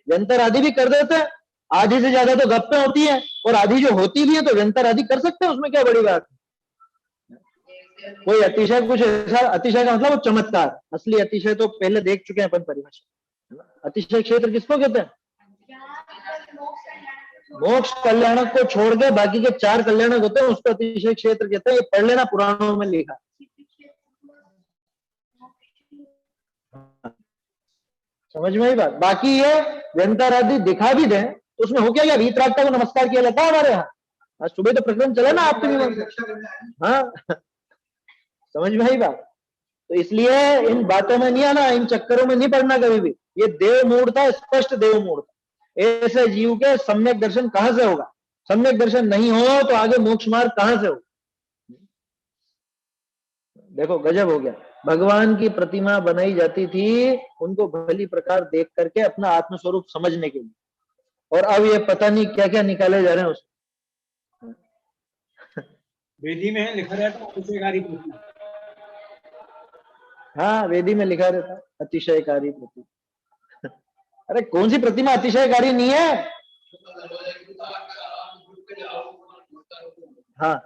यंत्र आदि भी कर देते हैं, आधी से ज्यादा तो गप्पे होती हैं, और आधी जो होती भी है तो व्यंतर आदि कर सकते हैं, उसमें क्या बड़ी बात है। कोई अतिशय कुछ ऐसा, अतिशय का मतलब वो चमत्कार, असली अतिशय तो पहले देख चुके हैं अपन परिभाषा। अतिशय क्षेत्र किसको कहते हैं? मोक्ष कल्याणक को छोड़ के बाकी के 4 कल्याणक होते हैं, उसको अतिशय क्षेत्र कहते हैं। ये पढ़ लेना, पुराणों में लिखा। समझ में आई बात? बाकी ये व्यंतर आदि दिखा भी दें तो उसमें हो क्या, वीतरागता को नमस्कार किया जाता है हमारे यहाँ। आज सुबह तो प्रकरण चला ना आपके भी, हाँ समझ में आई बात? तो इसलिए इन बातों में नहीं आना, इन चक्करों में नहीं पड़ना कभी भी। ये देव मूढ़ता, स्पष्ट देव मूढ़ता। ऐसे जीव के सम्यक दर्शन कहां से होगा? सम्यक दर्शन नहीं हो तो आगे मोक्ष मार्ग कहां से होगा? देखो गजब हो गया। भगवान की प्रतिमा बनाई जाती थी उनको भली प्रकार देख करके अपना आत्मस्वरूप समझने के लिए, और अब ये पता नहीं क्या क्या निकाले जा रहे हैं उसमें। वेदी में लिखा रहता अतिशयकारी प्रतिमा। हाँ, वेदी में लिखा रहता अतिशयकारी प्रतिमा। अरे कौन सी प्रतिमा अतिशयकारी नहीं है? हाँ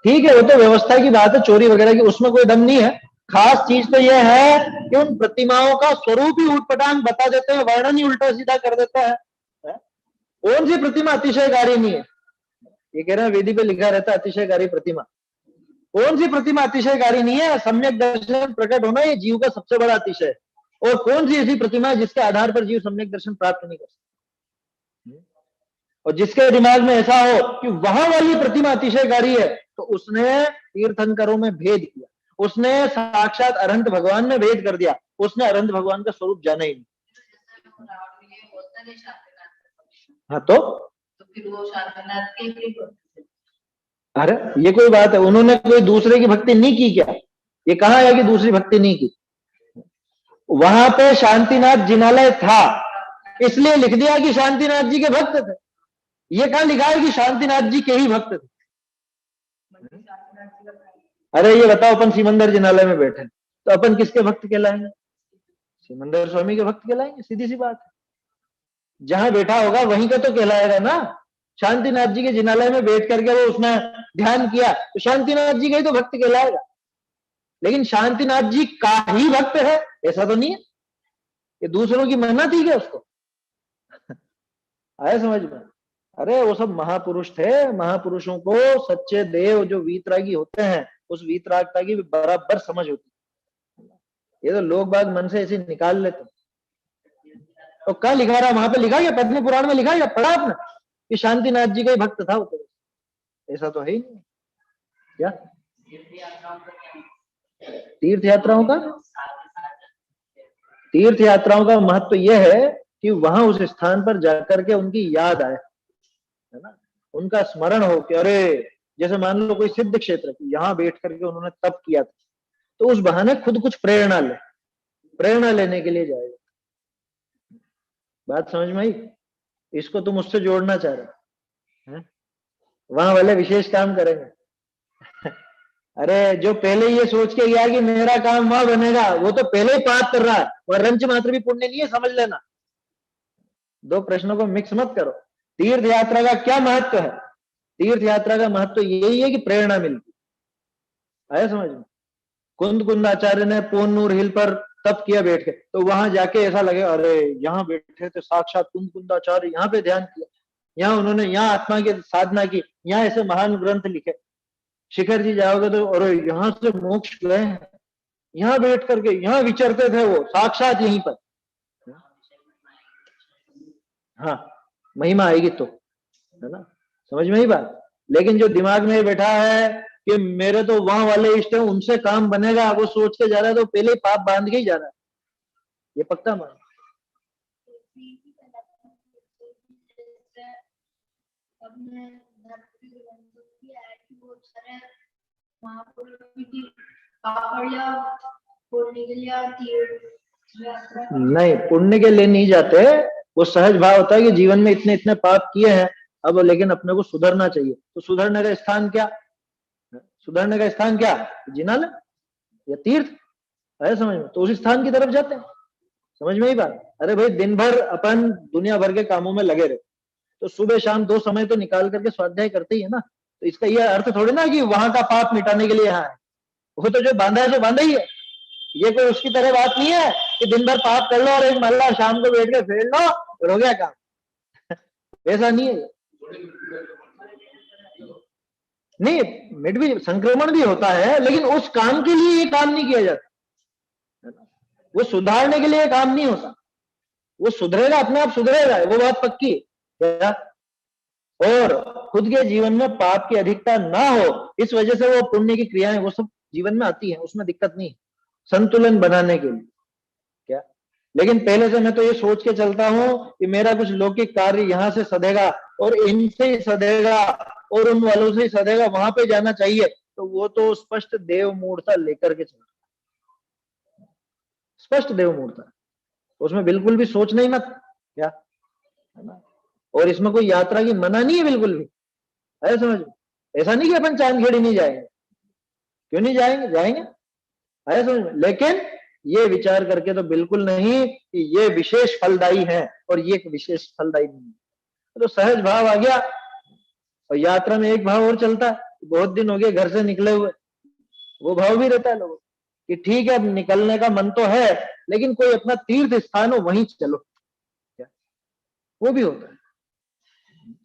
ठीक है, वो तो व्यवस्था की बात है, चोरी वगैरह की, उसमें कोई दम नहीं है। खास चीज तो यह है कि उन प्रतिमाओं का स्वरूप ही उटपटांग बता देते हैं, वर्णन ही उल्टा सीधा कर देता है। कौन सी प्रतिमा अतिशयकारी नहीं है? ये कह रहे हैं वेदी पे लिखा रहता है अतिशयकारी प्रतिमा। कौन सी प्रतिमा अतिशयकारी नहीं है? सम्यक दर्शन प्रकट होना ये जीव का सबसे बड़ा अतिशय है। और कौन सी ऐसी प्रतिमा है जिसके आधार पर जीव सम्यक दर्शन प्राप्त नहीं कर सकता? और जिसके दिमाग में ऐसा हो कि वहां वाली प्रतिमा अतिशयकारी है, तो उसने तीर्थंकरों में भेद किया, उसने साक्षात अरहंत भगवान में भेद कर दिया, उसने अरहंत भगवान का स्वरूप जाना ही नहीं। हाँ तो फिर वो शांतिनाथ के, अरे ये कोई बात है? उन्होंने कोई दूसरे की भक्ति नहीं की क्या? ये कहा है कि दूसरी भक्ति नहीं की? वहां पे शांतिनाथ जिनालय था, इसलिए लिख दिया कि शांतिनाथ जी के भक्त थे। ये कहां लिखा है कि शांतिनाथ जी के ही भक्त थे? अरे ये बताओ, अपन सिमंदर जिनालय में बैठे तो अपन किसके भक्त कहलाएंगे? सिमंदर स्वामी के भक्त कहलाएंगे, सीधी सी बात है। जहां बैठा होगा वहीं का तो कहलाएगा ना। शांतिनाथ जी के जिनालय में बैठ करके वो उसने ध्यान किया तो शांतिनाथ जी का ही तो भक्त कहलाएगा। लेकिन शांतिनाथ जी का ही भक्त है ऐसा तो नहीं है, ये दूसरों की मेहनत ही क्या उसको आया समझ में? अरे वो सब महापुरुष थे, महापुरुषों को सच्चे देव जो वीतरागी होते हैं उस वीतरागता की भी बराबर समझ होती है। ये तो लोग बाग मन से ऐसे निकाल लेते। तो कहाँ लिखा रहा? वहां पे लिखा या पद्म पुराण में लिखा या पढ़ा आपने कि शांतिनाथ जी का ही भक्त था वो? तो ऐसा तो है ही नहीं। क्या तीर्थ यात्राओं का? तीर्थ यात्राओं का महत्व तो यह है कि वहां उस स्थान पर जाकर के उनकी याद आए, है ना, उनका स्मरण हो कि अरे जैसे मान लो कोई सिद्ध क्षेत्र की, यहाँ बैठ करके उन्होंने तप किया था, तो उस बहाने खुद कुछ प्रेरणा ले, प्रेरणा लेने के लिए जाएगा। बात समझ में आई? इसको तुम उससे जोड़ना चाह रहे हैं, वहां वाले विशेष काम करेंगे। अरे जो पहले ये सोच के गया कि मेरा काम वहां बनेगा, वो तो पहले ही पाप कर रहा है, और रंच मात्र भी पुण्य नहीं है, समझ लेना। दो प्रश्नों को मिक्स मत करो। तीर्थ यात्रा का क्या महत्व है? तीर्थ यात्रा का महत्व यही है कि प्रेरणा मिलती। आया समझ में? कुंद कुंदाचार्य ने पोन्नूर हिल पर तप किया बैठ के, तो वहां जाके ऐसा लगे अरे यहाँ बैठे थे साक्षात कुंद कुंदाचार्य, यहाँ पे ध्यान किया, यहाँ उन्होंने यहाँ आत्मा की साधना की, यहाँ ऐसे महान ग्रंथ लिखे। शिखर जी जाओगे तो अरे यहाँ से मोक्ष गए, यहाँ बैठ करके यहाँ विचरते थे वो साक्षात यहीं पर। हाँ महिमा आएगी तो, है ना, समझ में ही बात। लेकिन जो दिमाग में बैठा है कि मेरे तो वहां वाले इष्ट हैं उनसे काम बनेगा, वो सोच के जा रहा है तो पहले ही पाप बांध के ही जा रहा है, ये पक्का मान। नहीं, पुण्य के लिए नहीं जाते, वो सहज भाव होता है कि जीवन में इतने इतने पाप किए हैं अब, लेकिन अपने को सुधरना चाहिए। तो सुधरने का स्थान क्या? सुधरने का स्थान क्या? जिनालय या तीर्थ? है समझ में? तो उस स्थान की तरफ जाते हैं। समझ में ही बात? अरे भाई दिन भर अपन दुनिया भर के कामों में लगे रहे, तो सुबह शाम 2 समय तो निकाल करके स्वाध्याय करते ही है ना। तो इसका यह अर्थ थोड़ी ना कि वहां का पाप मिटाने के लिए यहाँ है। वो तो जो बांधा है सो बांधा ही है। ये कोई उसकी तरह बात नहीं है कि दिन भर पाप कर लो और एक मल्ला शाम को बैठ के फेर लो और हो गया काम। ऐसा नहीं है। नहीं, मिट भी, संक्रमण भी होता है, लेकिन उस काम के लिए ये काम नहीं किया जाता। वो सुधारने के लिए काम नहीं होता। वो सुधरेगा, अपने आप सुधरेगा, वो बात पक्की है। और खुद के जीवन में पाप की अधिकता ना हो, इस वजह से वो पुण्य की क्रियाएं वो सब जीवन में आती है, उसमें दिक्कत नहीं। संतुलन बनाने के लिए क्या, लेकिन पहले से मैं तो ये सोच के चलता हूं कि मेरा कुछ लौकिक कार्य यहां से सधेगा और इनसे ही सधेगा और उन वालों से ही सधेगा, वहां पे जाना चाहिए, तो वो तो स्पष्ट देव मूर्ता लेकर के चला, स्पष्ट देव मूर्ता, उसमें बिल्कुल भी सोचना ही मत क्या, है ना। और इसमें कोई यात्रा की मना नहीं है बिल्कुल भी, है समझ। ऐसा नहीं कि अपन चांदखेड़ी नहीं जाएंगे, क्यों नहीं जाएंगे, जाएंगे, है समझ। लेकिन ये विचार करके तो बिल्कुल नहीं कि ये विशेष फलदायी है और ये विशेष फलदायी नहीं है। तो सहज भाव आ गया। और यात्रा में एक भाव और चलता है, बहुत दिन हो गए घर से निकले हुए, वो भाव भी रहता है लोगों कि ठीक है अब निकलने का मन तो है, लेकिन कोई अपना तीर्थ स्थान हो वहीं चलो, क्या वो भी होता है।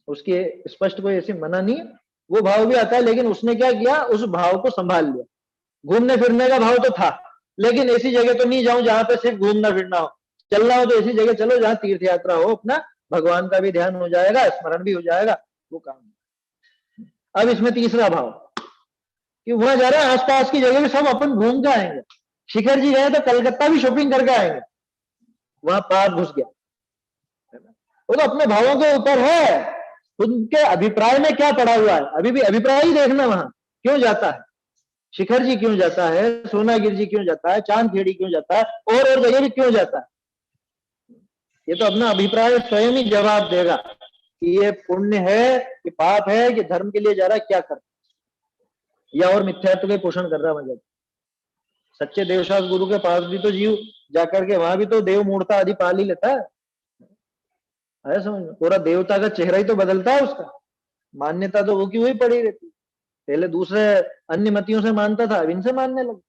उसकी स्पष्ट कोई ऐसी मना नहीं है, वो भाव भी आता है। लेकिन उसने क्या किया, उस भाव को संभाल लिया। घूमने फिरने का भाव तो था, लेकिन ऐसी जगह तो नहीं जाऊं जहां पे सिर्फ घूमना फिरना हो। चलना हो तो ऐसी जगह चलो जहां तीर्थ यात्रा हो, अपना भगवान का भी ध्यान हो जाएगा, स्मरण भी हो जाएगा, वो काम। अब इसमें तीसरा भाव कि वहां जा रहे हैं, आसपास की जगह भी सब अपन घूम के आएंगे। शिखर जी गए तो कलकत्ता भी शॉपिंग करके आएंगे, वहां पाप घुस गया। वो तो अपने भावों के ऊपर है, उनके अभिप्राय में क्या पड़ा हुआ है। अभी भी अभिप्राय ही देखना, वहां क्यों जाता है, शिखर जी क्यों जाता है, सोनागिर जी क्यों जाता है, चांदखेड़ी क्यों जाता है, और जगह भी क्यों जाता है। ये तो अपना अभिप्राय स्वयं ही जवाब देगा कि ये पुण्य है कि पाप है कि धर्म के लिए जा रहा है, क्या कर, या और मिथ्यात्व के पोषण कर रहा है। मतलब सच्चे देवशास गुरु के पास भी तो जीव जाकर के वहां भी तो देव मूर्ता आदि पाल ही लेता है समझ में। पूरा देवता का चेहरा ही तो बदलता है उसका, मान्यता तो वो की वही पड़ी रहती। पहले दूसरे अन्य मतियों से मानता था, अब इनसे मानने लगा।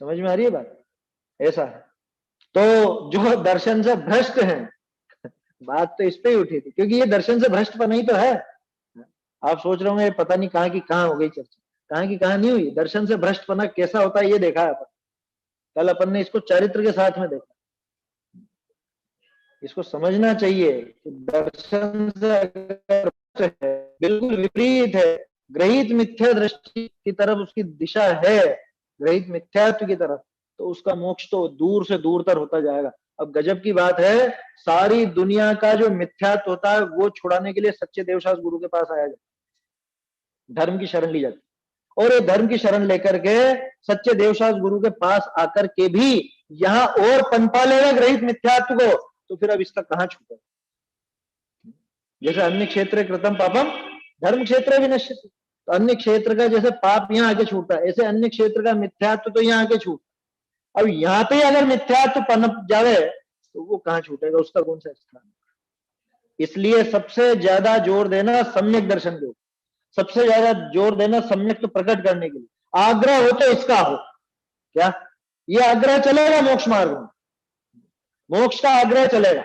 समझ में आ रही है बात? ऐसा है। तो जो दर्शन से भ्रष्ट हैं, बात तो इस पे ही उठी थी, क्योंकि ये दर्शन से भ्रष्ट पर नहीं तो है। आप सोच रहे होंगे पता नहीं कहाँ की कहाँ हो गई चर्चा, कहाँ की कहाँ नहीं हुई। दर्शन से भ्रष्ट पना कैसा होता है ये देखा है अपन, कल अपन ने इसको चरित्र के साथ में देखा। इसको समझना चाहिए कि दर्शन से अगर है, बिल्कुल विपरीत है, ग्रहित मिथ्या दृष्टि की तरफ उसकी दिशा है, ग्रहित मिथ्यात्व की तरफ, तो उसका मोक्ष तो दूर से दूरतर होता जाएगा। अब गजब की बात है, सारी दुनिया का जो मिथ्यात्व होता है वो छुड़ाने के लिए सच्चे देवशास गुरु के पास आया जाए, धर्म की शरण ली जाती। और ये धर्म की शरण लेकर के सच्चे देवशास गुरु के पास आकर के भी यहाँ और पनपा लेगा ग्रहित मिथ्यात्व को, तो फिर अब इसका कहां छूटे। जैसे अन्य क्षेत्र कृतम पापम धर्म क्षेत्र भी नश्यति, तो अन्य क्षेत्र का जैसे पाप यहाँ आके छूटा है, ऐसे अन्य क्षेत्र का मिथ्यात्व तो यहाँ आके छूट। अब यहाँ पे अगर मिथ्यात्व पनप जावे तो वो कहां छूटेगा, उसका कौन सा स्थान। इसलिए सबसे ज्यादा जोर देना सम्यक दर्शन के ऊपर, सबसे ज्यादा जोर देना सम्यक तो प्रकट करने के लिए। आग्रह हो तो इसका हो, क्या ये आग्रह चलेगा मोक्ष मार्ग में, मोक्ष का आग्रह चलेगा,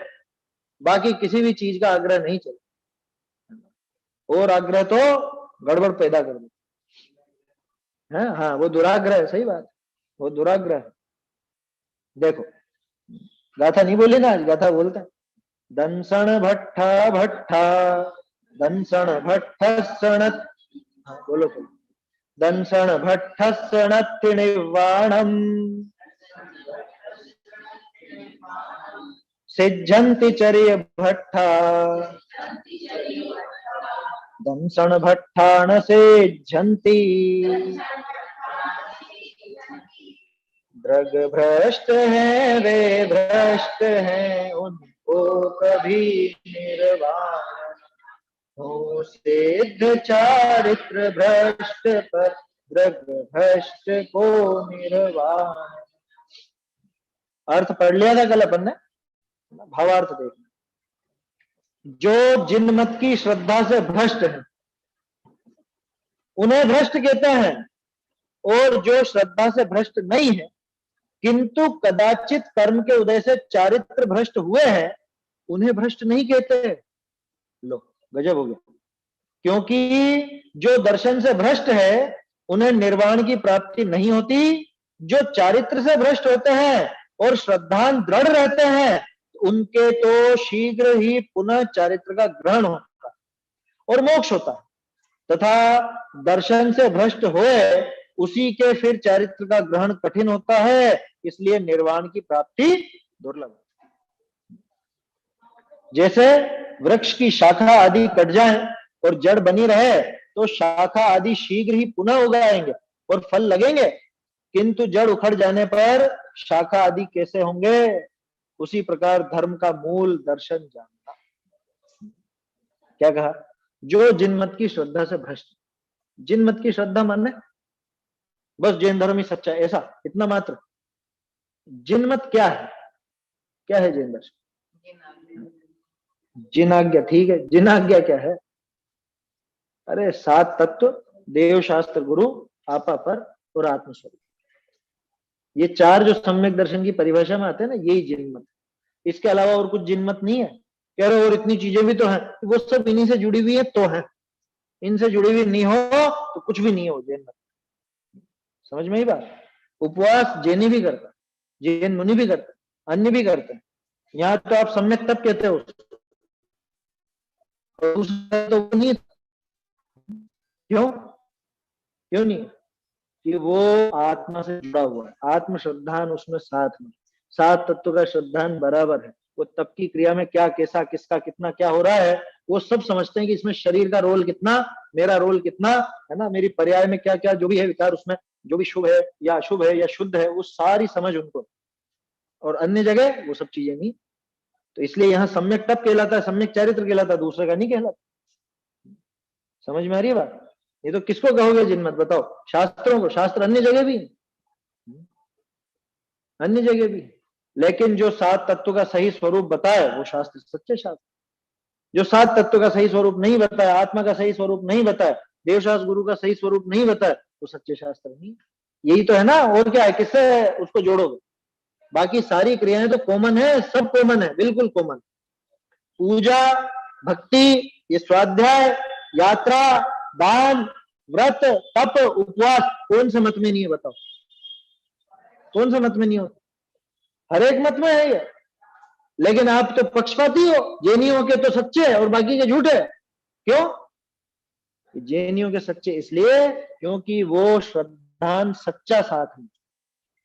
बाकी किसी भी चीज का आग्रह नहीं चलेगा। और आग्रह तो गड़बड़ पैदा कर दे है। हाँ वो दुराग्रह है, सही बात, वो दुराग्रह है। देखो गाथा नहीं बोली ना, आज गाथा बोलते हैं। दंसण भट्ठा भट्ठा दंसण भट्ठ सणत, हाँ बोलो बोलो। दंसण भट्ठ सणत निर्वाणम सिद्धंति चर्य भट्ठा दंसण भट्ठान सिद्धंति दृग भ्रष्ट हैं वे भ्रष्ट हैं उनको कभी निर्वाण हो। सिद्ध चारित्र भ्रष्ट पर दृग भ्रष्ट को निर्वाण। अर्थ पढ़ लिया था कल अपन ने, भावार्थ देखना। जो जिनमत की श्रद्धा से भ्रष्ट है उन्हें भ्रष्ट कहते हैं, और जो श्रद्धा से भ्रष्ट नहीं है किंतु कदाचित कर्म के उदय से चारित्र भ्रष्ट हुए हैं उन्हें भ्रष्ट नहीं कहते। लो गजब हो गया। क्योंकि जो दर्शन से भ्रष्ट है उन्हें निर्वाण की प्राप्ति नहीं होती, जो चारित्र से भ्रष्ट होते हैं और श्रद्धान दृढ़ रहते हैं उनके तो शीघ्र ही पुनः चारित्र का ग्रहण होता और मोक्ष होता है, तथा दर्शन से भ्रष्ट हुए उसी के फिर चारित्र का ग्रहण कठिन होता है, इसलिए निर्वाण की प्राप्ति दुर्लभ। जैसे वृक्ष की शाखा आदि कट जाए और जड़ बनी रहे तो शाखा आदि शीघ्र ही पुनः उगाएंगे और फल लगेंगे, किंतु जड़ उखड़ जाने पर शाखा आदि कैसे होंगे? उसी प्रकार धर्म का मूल दर्शन जानना। क्या कहा? जो जिनमत की श्रद्धा से भ्रष्ट। जिनमत की श्रद्धा माने बस जैन धर्म ही सच्चा है ऐसा, इतना मात्र। जिनमत क्या है? क्या है जैन दर्शन? जिनाज्ञा। ठीक है, जिनाज्ञा क्या है? अरे 7 तत्व, देव शास्त्र गुरु, आपा पर और आत्मस्वरूप, ये 4 जो सम्यक दर्शन की परिभाषा में आते हैं ना, यही जिनमत। इसके अलावा और कुछ जिनमत नहीं है। कह रहे और इतनी चीजें भी तो हैं, वो सब इन्हीं से जुड़ी हुई है तो है, इनसे जुड़ी हुई नहीं हो तो कुछ भी नहीं हो जिनमत। समझ में ही बात? उपवास जैनी भी करता, जैन मुनि भी करते, अन्य भी करते हैं। यहाँ तो आप सम्यक तब कहते हो, तो वो नहीं। क्यों? क्यों नहीं? कि वो आत्मा से जुड़ा हुआ है, आत्म श्रद्धान उसमें साथ में, 7 तत्व का श्रद्धान बराबर है। वो तब की क्रिया में क्या, कैसा, किसका कितना क्या हो रहा है वो सब समझते हैं कि इसमें शरीर का रोल कितना, मेरा रोल कितना है ना, मेरी पर्याय में क्या क्या जो भी है विकार, उसमें जो भी शुभ है या अशुभ है या शुद्ध है, वो सारी समझ उनको। और अन्य जगह वो सब चीजें नहीं। तो इसलिए यहाँ सम्यक तप कहलाता है, सम्यक चारित्र कहलाता है, दूसरे का नहीं कहलाता। समझ में आ रही है बात? ये तो किसको कहोगे जिनमत? बताओ। शास्त्रों को। शास्त्र अन्य जगह भी, अन्य जगह भी, लेकिन जो 7 तत्व का सही स्वरूप बताए वो शास्त्र सच्चे शास्त्र। जो 7 तत्व का सही स्वरूप नहीं बताया, आत्मा का सही स्वरूप नहीं बताया, देवशास्त्र गुरु का सही स्वरूप नहीं बताया, वो सच्चे शास्त्र नहीं। यही तो है ना, और क्या है? किससे उसको जोड़ोगे? बाकी सारी क्रियाएं तो कॉमन है, सब कॉमन है, बिल्कुल कॉमन। पूजा, भक्ति, ये स्वाध्याय, यात्रा, दान, व्रत, तप, उपवास, कौन से मत में नहीं है? बताओ, कौन से मत में नहीं हो? हर एक मत में है ये। लेकिन आप तो पक्षपाती हो, जैनियों के तो सच्चे और बाकी के झूठे। क्यों? जैनियों के सच्चे इसलिए क्योंकि वो श्रद्धान सच्चा साथ में।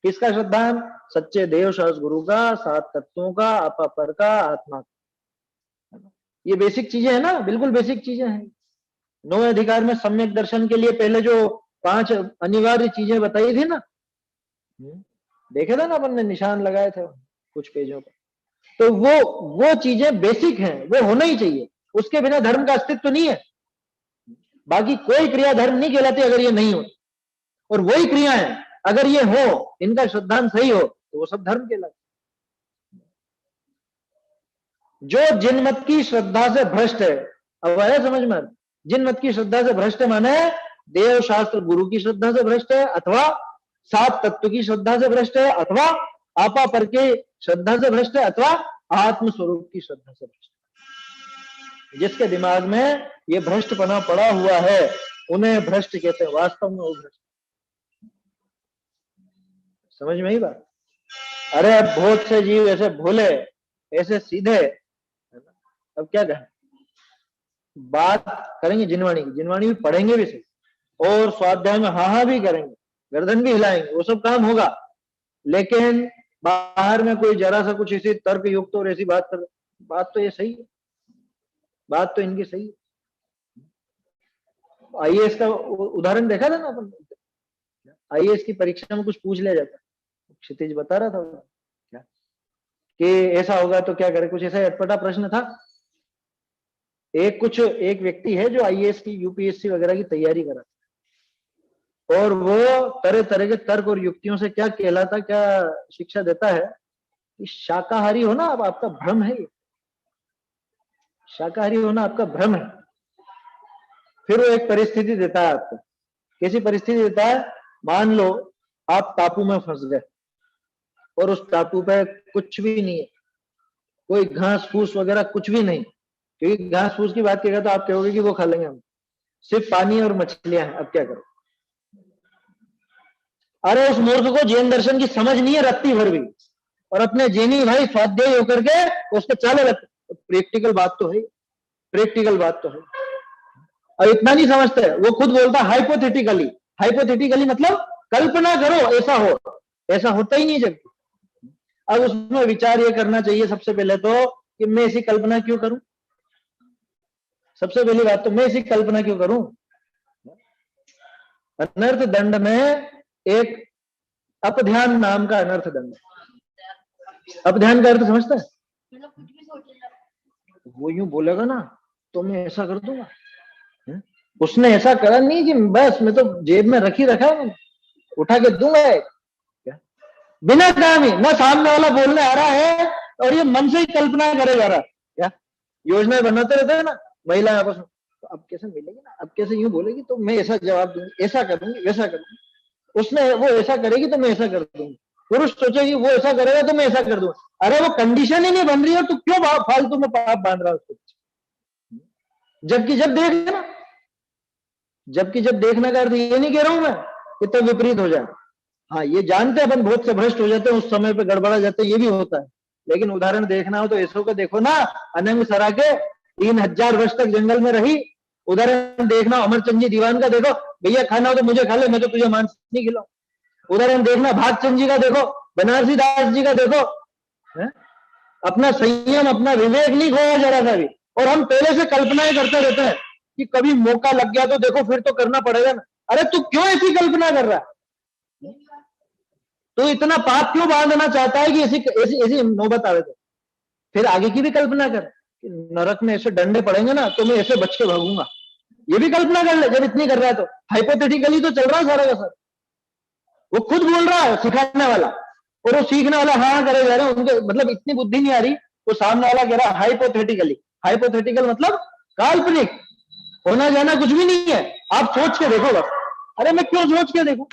किसका श्रद्धान? सच्चे देव शास्त्र गुरु का, 7 तत्वों का, अपापर का, आत्मा का। ये बेसिक चीजें है ना, बिल्कुल बेसिक चीजें हैं। 9वें अधिकार में सम्यक दर्शन के लिए पहले जो 5 अनिवार्य चीजें बताई थी ना, देखे था ना अपन ने, निशान लगाए थे कुछ पेजों पर। तो वो चीजें बेसिक हैं, वो होना ही चाहिए। उसके बिना धर्म का अस्तित्व नहीं है। बाकी कोई क्रिया धर्म नहीं कहलाती अगर ये नहीं हो, और वही क्रिया है अगर ये हो, इनका श्रद्धांत सही हो, तो वो सब धर्म कहलाते। जो जिनमत की श्रद्धा से भ्रष्ट है, अब आया समझ में? जिनमत की श्रद्धा से भ्रष्ट माने देव शास्त्र गुरु की श्रद्धा से भ्रष्ट है, अथवा 7 तत्व की श्रद्धा से भ्रष्ट है, अथवा आपा पर के श्रद्धा से भ्रष्ट है, अथवा आत्म स्वरूप की श्रद्धा से भ्रष्ट है। जिसके दिमाग में ये भ्रष्टपना पड़ा हुआ है उन्हें भ्रष्ट कहते हैं। वास्तव में वो भ्रष्ट। समझ में ही बात? अरे बहुत से जीव ऐसे भोले, ऐसे सीधे, अब क्या कहें? बात करेंगे जिनवाणी की, जिनवाणी भी पढ़ेंगे भी सही, और स्वाध्याय में हाँ भी करेंगे, गर्दन भी हिलाएंगे, वो सब काम होगा। लेकिन बाहर में कोई जरा सा कुछ ऐसी तर्क युक्त और ऐसी बात कर, बात तो ये सही है, बात तो इनकी सही है। आईएएस का उदाहरण देखा था ना अपन, आईएएस की परीक्षा में कुछ पूछ लिया जाता, क्षितिज बता रहा था क्या कि ऐसा होगा तो क्या करे, कुछ ऐसा अटपटा प्रश्न था। एक व्यक्ति है जो आईएएस की, यूपीएससी वगैरह की तैयारी कर रहा था, और वो तरह तरह के तर्क और युक्तियों से क्या कहलाता, क्या शिक्षा देता है कि शाकाहारी होना अब आपका भ्रम है, शाकाहारी होना आपका भ्रम है। फिर वो एक परिस्थिति देता है आपको। कैसी परिस्थिति देता है? मान लो आप टापू में फंस गए और उस टापू पे कुछ भी नहीं है, कोई घास फूस वगैरह कुछ भी नहीं, क्योंकि घास फूस की बात करेगा तो आप कहोगे कि वो खा लेंगे हम, सिर्फ पानी और मछलियां हैं, अब क्या करो? अरे उस मूर्ख को जैन दर्शन की समझ नहीं है रत्ती भर भी, और अपने जैनी भाई स्वाध्यायी होकर के उसको चाले लगते। प्रैक्टिकल बात तो है, प्रैक्टिकल बात तो है। और इतना नहीं समझते, वो खुद बोलता हाइपोथेटिकली। हाइपोथेटिकली मतलब कल्पना करो ऐसा हो, ऐसा होता ही नहीं जब। अब उसमें विचार ये करना चाहिए सबसे पहले तो कि मैं ऐसी कल्पना क्यों करूं। सबसे पहली बात तो मैं ऐसी कल्पना क्यों करूं। अनर्थ दंड में एक अपध्यान नाम का अनर्थ दंड। अपध्यान का अर्थ समझता है? वो यूं बोलेगा ना तो मैं ऐसा कर दूंगा। उसने ऐसा करा नहीं कि बस मैं तो जेब में रखी रखा है, मैंने उठा के दूंगा क्या? बिना काम ही ना सामने वाला बोलने आ रहा है और ये मन से ही कल्पना करे जा रहा क्या? योजनाएं बनाते रहते हैं ना महिला आपस में, तो अब कैसे मिलेगी ना, अब कैसे यूं बोलेगी तो मैं ऐसा जवाब दूंगी, ऐसा करूंगी, वैसा करूंगी। उसने वो ऐसा करेगी तो मैं ऐसा कर दूंगी। पुरुष सोचेगी वो ऐसा करेगा तो मैं ऐसा कर दूंगा। अरे वो कंडीशन ही नहीं बन रही है तो क्यों फालतू में पाप बांध रहा है उसको? जबकि जब देख ना, जबकि जब देखने का अर्थ ये नहीं कह रहा हूं मैं कि तब विपरीत हो जाए। हाँ ये जानते अपन बहुत से भ्रष्ट हो जाते हैं, उस समय पे गड़बड़ा जाते हैं, ये भी होता है। लेकिन उदाहरण देखना हो तो ऐसो को देखो ना, अनंग सरा के 3000 वर्ष तक जंगल में रही। उदाहरण देखना अमरचंद जी दीवान का देखो, भैया खाना हो तो मुझे खा ले, मैं तो तुझे मांस नहीं खिलाऊं। उदाहरण देखना भागचंद जी का देखो, बनारसी दास जी का देखो, अपना संयम अपना विवेक नहीं खोया जरा सा भी। और हम पहले से कल्पनाएं करते रहते हैं कि कभी मौका लग गया तो देखो फिर तो करना पड़ेगा ना। अरे तू क्यों ऐसी कल्पना कर रहा है? तू इतना पाप क्यों बांधना चाहता है कि ऐसी ऐसी ऐसी नौबत आवे? तो फिर आगे की भी कल्पना कर कि नरक में ऐसे डंडे पड़ेंगे ना तो मैं ऐसे बच के भागूंगा। ये भी कल्पना कर ले जब इतनी कर रहा है तो। हाइपोथेटिकली तो चल रहा है सारा का सारा। वो खुद बोल रहा है सिखाने वाला, और वो सीखने वाला हाँ करे जा रहे हैं। उनके मतलब इतनी बुद्धि नहीं आ रही। वो सामने वाला कह रहा है हाइपोथेटिकली। हाइपोथेटिकल मतलब काल्पनिक, होना जाना कुछ भी नहीं है, आप सोच के देखो बस। अरे मैं क्यों सोच के देखूं?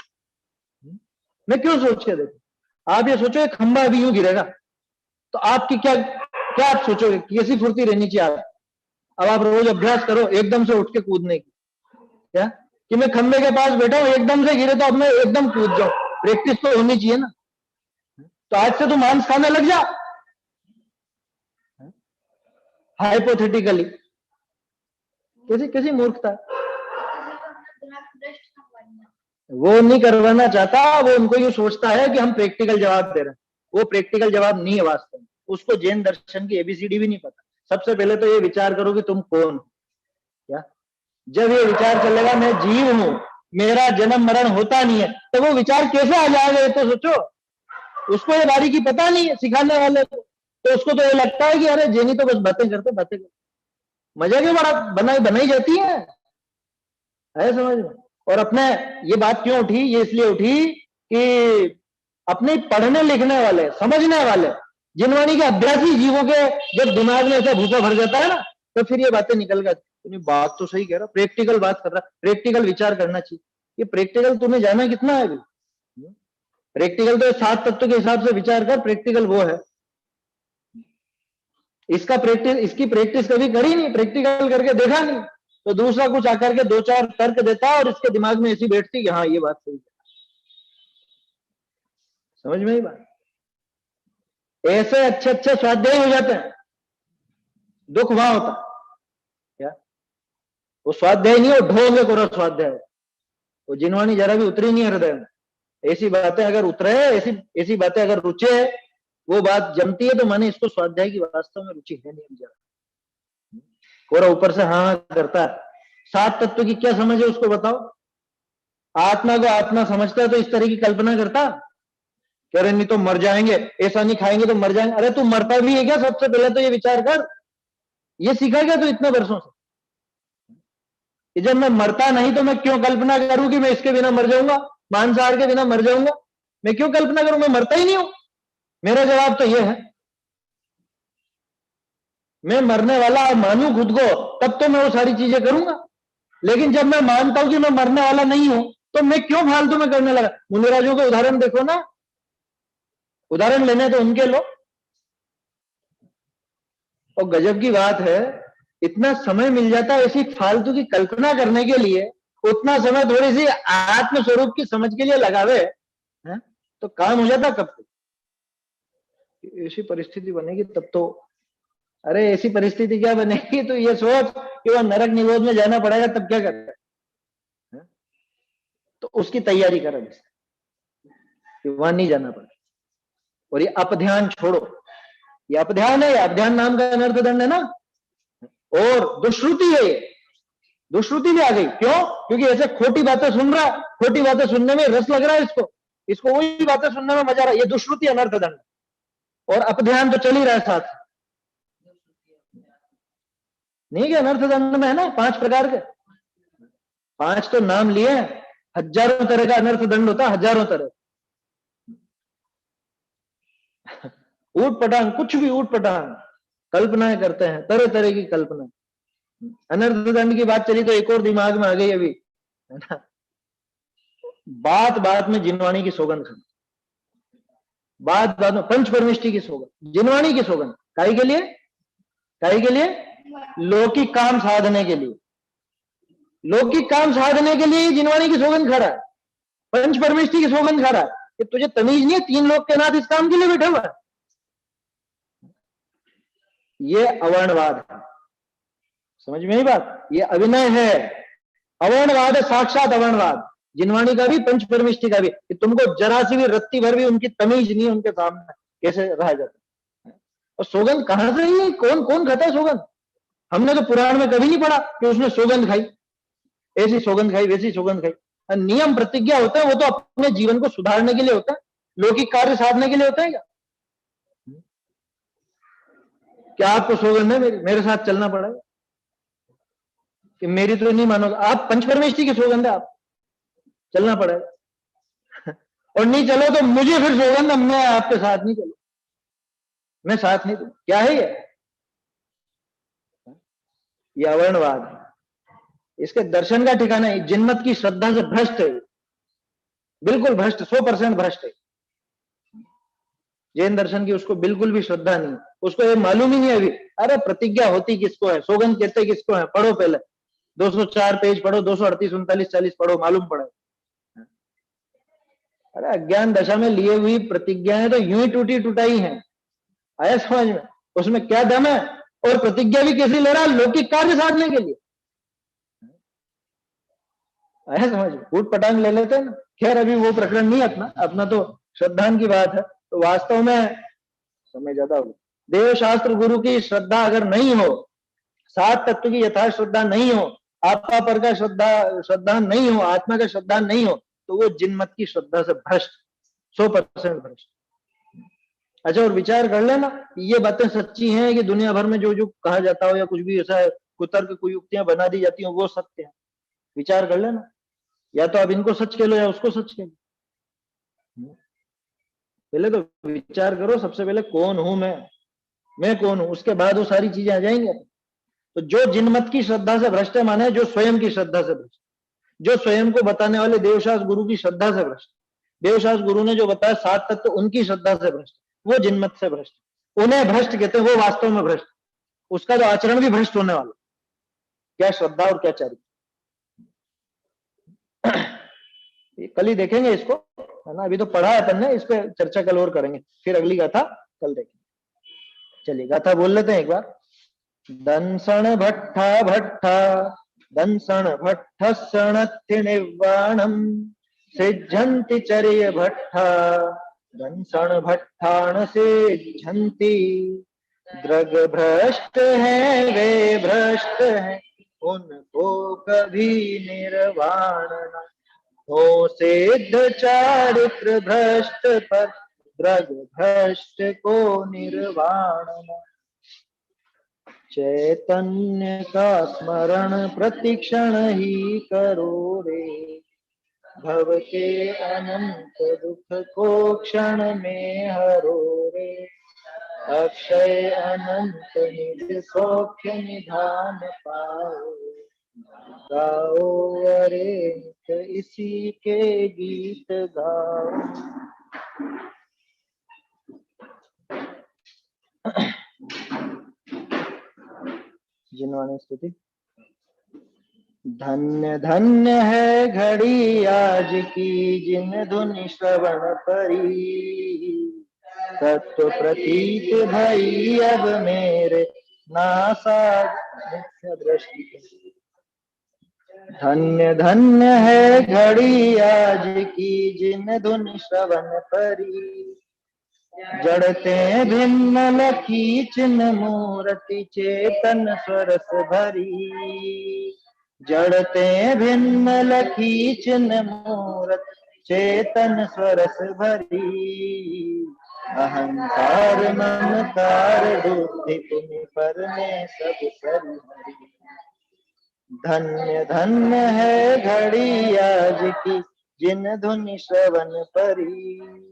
मैं क्यों सोच के देखूं? आप ये सोचो एक खंभा अभी यूं गिरेगा तो आपकी क्या क्या आप सोचोगे? कैसी फुर्ती रहनी चाहिए आप? अब आप रोज अभ्यास करो एकदम से उठ के कूदने की, क्या कि मैं खंभे के पास बैठा हूं एकदम से गिरे तो अब मैं एकदम कूद जाऊं। प्रैक्टिस तो होनी चाहिए ना। तो आज से तो मांस खाने लग जा हाइपोथेटिकली। कैसी कैसी मूर्खता। वो नहीं करवाना चाहता, वो उनको यूं सोचता है कि हम प्रैक्टिकल जवाब दे रहे हैं। वो प्रैक्टिकल जवाब नहीं है वास्तव में। उसको जैन दर्शन की एबीसीडी भी नहीं पता। सबसे पहले तो ये विचार करो कि तुम कौन हो। क्या जब ये विचार चलेगा मैं जीव हूं, मेरा जन्म मरण होता नहीं है, तो वो विचार कैसे आ जाएगा ये तो सोचो। उसको ये बारीकी पता नहीं है सिखाने वाले को। तो उसको तो ये लगता है कि अरे जैनी तो बस बातें करते बातें करते, मजा भी बड़ा बनाई जाती है समझ में। और अपने ये बात क्यों उठी? ये इसलिए उठी कि अपने पढ़ने लिखने वाले समझने वाले जिनवाणी के अभ्यासी जीवों के जब दिमाग में ऐसा भूसा भर जाता है ना, तो फिर ये बातें निकल जाती। बात तो सही कह रहा, प्रैक्टिकल बात कर रहा, प्रैक्टिकल विचार करना चाहिए। ये प्रैक्टिकल तुम्हें जाना कितना है अभी? प्रैक्टिकल तो 7 तत्व के हिसाब से विचार कर, प्रैक्टिकल वो है। इसकी प्रैक्टिस कभी करी नहीं, प्रैक्टिकल करके देखा नहीं, तो दूसरा कुछ आकर के 2-4 तर्क देता और इसके दिमाग में ऐसी बैठती कि हाँ ये बात सही है। समझ में ही बात। ऐसे अच्छे अच्छे स्वाध्याय हो जाते हैं, दुख वहां होता क्या? वो स्वाध्याय नहीं, वो ढोंगे करो स्वाध्याय। वो जिनवानी जरा भी उतरी नहीं हृदय में। ऐसी बातें अगर उतरे, ऐसी बातें अगर रुचे, वो बात जमती है तो माने इसको स्वाध्याय की वास्तव में रुचि है नहीं जरा। और ऊपर से हाँ करता है। 7 तत्व की क्या समझ है उसको बताओ। आत्मा को आत्मा समझता है तो इस तरह की कल्पना करता कि अरे नहीं तो मर जाएंगे, ऐसा नहीं खाएंगे तो मर जाएंगे। अरे तू मरता भी है क्या? सबसे पहले तो ये विचार कर। ये सीखा क्या तू इतने वर्षों से? कि जब मैं मरता नहीं तो मैं क्यों कल्पना करूं कि मैं इसके बिना मर जाऊंगा, मांसाहार के बिना मर जाऊंगा? मैं क्यों कल्पना करूं? मैं मरता ही नहीं हूं। मेरा जवाब तो यह है, मैं मरने वाला मानूं खुद को, तब तो मैं वो सारी चीजें करूंगा। लेकिन जब मैं मानता हूं कि मैं मरने वाला नहीं हूं, तो मैं क्यों फालतू में करने लगा? मुनिराजों के उदाहरण देखो ना, उदाहरण लेने तो उनके लो। और गजब की बात है, इतना समय मिल जाता है ऐसी फालतू की कल्पना करने के लिए, उतना समय थोड़ी सी आत्म स्वरूप की समझ के लिए लगावे है, तो काम हो जाता कब तक। ऐसी परिस्थिति बनेगी तब तो, अरे ऐसी परिस्थिति क्या बनेगी, तो ये सोच कि वह नरक निरोध में जाना पड़ेगा, तब क्या करता है? तो उसकी तैयारी करो कि वहां नहीं जाना पड़े। और ये अपध्यान छोड़ो, ये अपध्यान है, अपध्यान नाम का अनर्थ दंड है ना। और दुष्श्रुति है, ये दुष्श्रुति भी आ गई। क्यों? क्योंकि ऐसे खोटी बातें सुन रहा है, खोटी बातें सुनने में रस लग रहा है इसको वही बातें सुनने में मजा आ रहा है। ये दुष्श्रुति अनर्थ दंड, और अपध्यान तो चल ही रहा है साथ। नहीं क्या अनर्थ दंड में है ना 5 प्रकार के, 5 तो नाम लिए, हजारों तरह का अनर्थ दंड होता है, हजारों तरह। ऊट पटांग, कुछ भी ऊट पटांग कल्पनाएं करते हैं, तरह तरह की कल्पना। अनर्थ दंड की बात चली तो एक और दिमाग में आ गई अभी, है ना। बात बात में जिनवाणी की सौगंध खाना, बात बात में पंच परमिष्टि की सौगंध, जिनवाणी की सौगंध। काहे के लिए? काहे के लिए? लौकिक काम साधने के लिए, लौकिक काम साधने के लिए जिनवाणी की सौगंध खा रहा है, पंच परमिष्टि की सौगंध खा रहा है। कि तुझे तमीज नहीं है, 3 लोग के नाथ इस काम के लिए बैठा हुआ है। ये अवर्णवाद है, समझ में आई बात? ये अभिनय है, अवर्णवाद है, साक्षात अवर्णवाद। जिनवाणी का भी, पंच परमिष्टि का भी, कि तुमको जरा सी भी रत्ती भर भी उनकी तमीज नहीं, उनके सामने कैसे रहा जाता है। और सौगंध कहां से ही, कौन कौन खाता है सौगंध? हमने तो पुराण में कभी नहीं पढ़ा कि उसने सौगंध खाई, ऐसी सौगंध खाई, वैसी सौगंध खाई। नियम प्रतिज्ञा होता है, वो तो अपने जीवन को सुधारने के लिए होता है, लौकिक कार्य साधने के लिए होता है क्या आपको सौगंध है मेरे साथ चलना पड़ेगा, कि मेरी तो नहीं मानोगे आप, पंचपरमेष्टि की सौगंध है, आप चलना पड़ेगा। और नहीं चलो तो मुझे फिर सौगंध, मैं आपके साथ नहीं चलू, मैं साथ नहीं दूं। क्या है ये अवर्णवाद है। इसके दर्शन का ठिकाना है, जिनमत की श्रद्धा से भ्रष्ट है, बिल्कुल भ्रष्ट, 100% भ्रष्ट है। जैन दर्शन की उसको बिल्कुल भी श्रद्धा नहीं, उसको ये मालूम ही नहीं अभी। अरे प्रतिज्ञा होती किसको है, सौगंध कहते किसको है, पढ़ो पहले 204 पेज पढ़ो, 238, 39, 40 पढ़ो, मालूम पड़े। अरे अज्ञान दशा में लिए हुई प्रतिज्ञाएं तो यूं ही टूटी टूटाई हैं, आया समझ में? उसमें क्या दम है? और प्रतिज्ञा भी कैसी ले रहा है, लौकिक कार्य साधने के लिए, आया समझ में? फूट पटांग ले लेते हैं ना। खैर अभी वो प्रकरण नहीं अपना तो श्रद्धान की बात है। तो वास्तव में समय ज्यादा हो, देव शास्त्र गुरु की श्रद्धा अगर नहीं हो, 7 तत्व की यथार्थ श्रद्धा नहीं हो, आपका पर का श्रद्धा नहीं हो, आत्मा का श्रद्धा नहीं हो, तो वो जिनमत की श्रद्धा से भ्रष्ट, 100% भ्रष्ट। अच्छा, और विचार कर लेना, ये बातें सच्ची हैं कि दुनिया भर में जो जो कहा जाता हो या कुछ भी ऐसा कुतर्क कुयुक्तियां बना दी जाती हो वो सत्य है। विचार कर लेना, या तो आप इनको सच कह लो या उसको सच कह लो। पहले तो विचार करो, सबसे पहले कौन हूं मैं कौन हूं, उसके बाद वो सारी चीजें आ जाएंगे। तो जो जिनमत की श्रद्धा से भ्रष्ट है, माने जो स्वयं की श्रद्धा से भ्रष्ट, जो स्वयं को बताने वाले देवशास्त्र गुरु की श्रद्धा से भ्रष्ट, देवशास्त्र गुरु ने जो बताया 7 तत्व उनकी श्रद्धा से भ्रष्ट, वो जिनमत से भ्रष्ट, उन्हें भ्रष्ट कहते हैं, वो वास्तव में भ्रष्ट। उसका तो आचरण भी भ्रष्ट होने वाला, क्या श्रद्धा और क्या चरित्र। कल ही देखेंगे इसको, है ना। अभी तो पढ़ा है अपन ने, इस पे चर्चा कल और करेंगे, फिर अगली गाथा कल देखेंगे। चलिए गाथा बोल लेते हैं एक बार। दंसण भट्टा भट्टा दंसण भट्ट सणत्ति निर्वाणम सिद्धंति चर्य भट्टा दंसण भट्टाण सिद्धंति। द्रग भ्रष्ट है वे भ्रष्ट है, उनको कभी निर्वाण न हो। सिद्ध चारित्र भ्रष्ट पर द्रग भ्रष्ट को निर्वाण न। चैतन्य का स्मरण प्रतिक्षण ही करो रे, भव के अनंत दुख को क्षण में हरो रे, अक्षय अनंत निज सौख्य निधान पाओ, गाओ अरे नित इसी के गीत गाओ। जिन्होंने स्तुति। धन्य धन्य है घड़ी आज की जिन धुन श्रवण परी, तत्व प्रतीत भई अब मेरे नासाज नित्य दृष्टि। धन्य धन्य है घड़ी आज की जिन धुन श्रवण परी, जड़ते भिन्न लखी चिन्ह मूर्ति चेतन स्वरस भरी, जड़ते भिन्न लखी चिन्ह मूर्ति चेतन स्वरस भरी, अहंकार ममकार बुद्धि तुम पर में सब सरी। धन्य धन्य है घड़ी आज की जिन धुन श्रवण परी,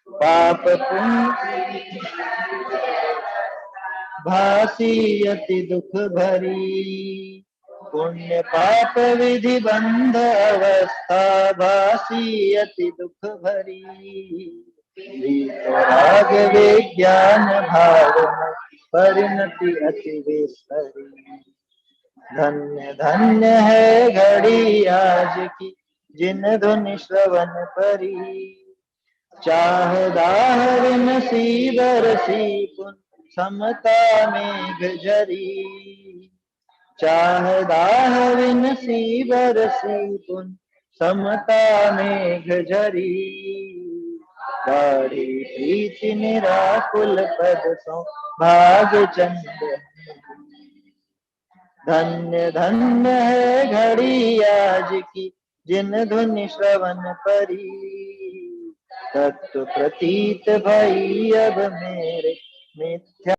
पाप पुण्य भासी अति दुख भरी, पुण्य पाप विधि बंध अवस्था भासी अति दुख भरी, राग विज्ञान भाव परिणति अति विस्तरी। धन्य धन्य है घड़ी आज की जिन धुन श्रवण परी, चाह दाह नसीब रसी पुन समता मेघ झरी, चाह दाह नसीब रसी पुन समता मेघ झरी, गाढ़ी प्रीति निराकुल पद सो भाग चंद। धन्य धन्य है घड़ी आज की जिन धुन श्रवण परी, तत्व प्रतीत भई अब मेरे मिथ्या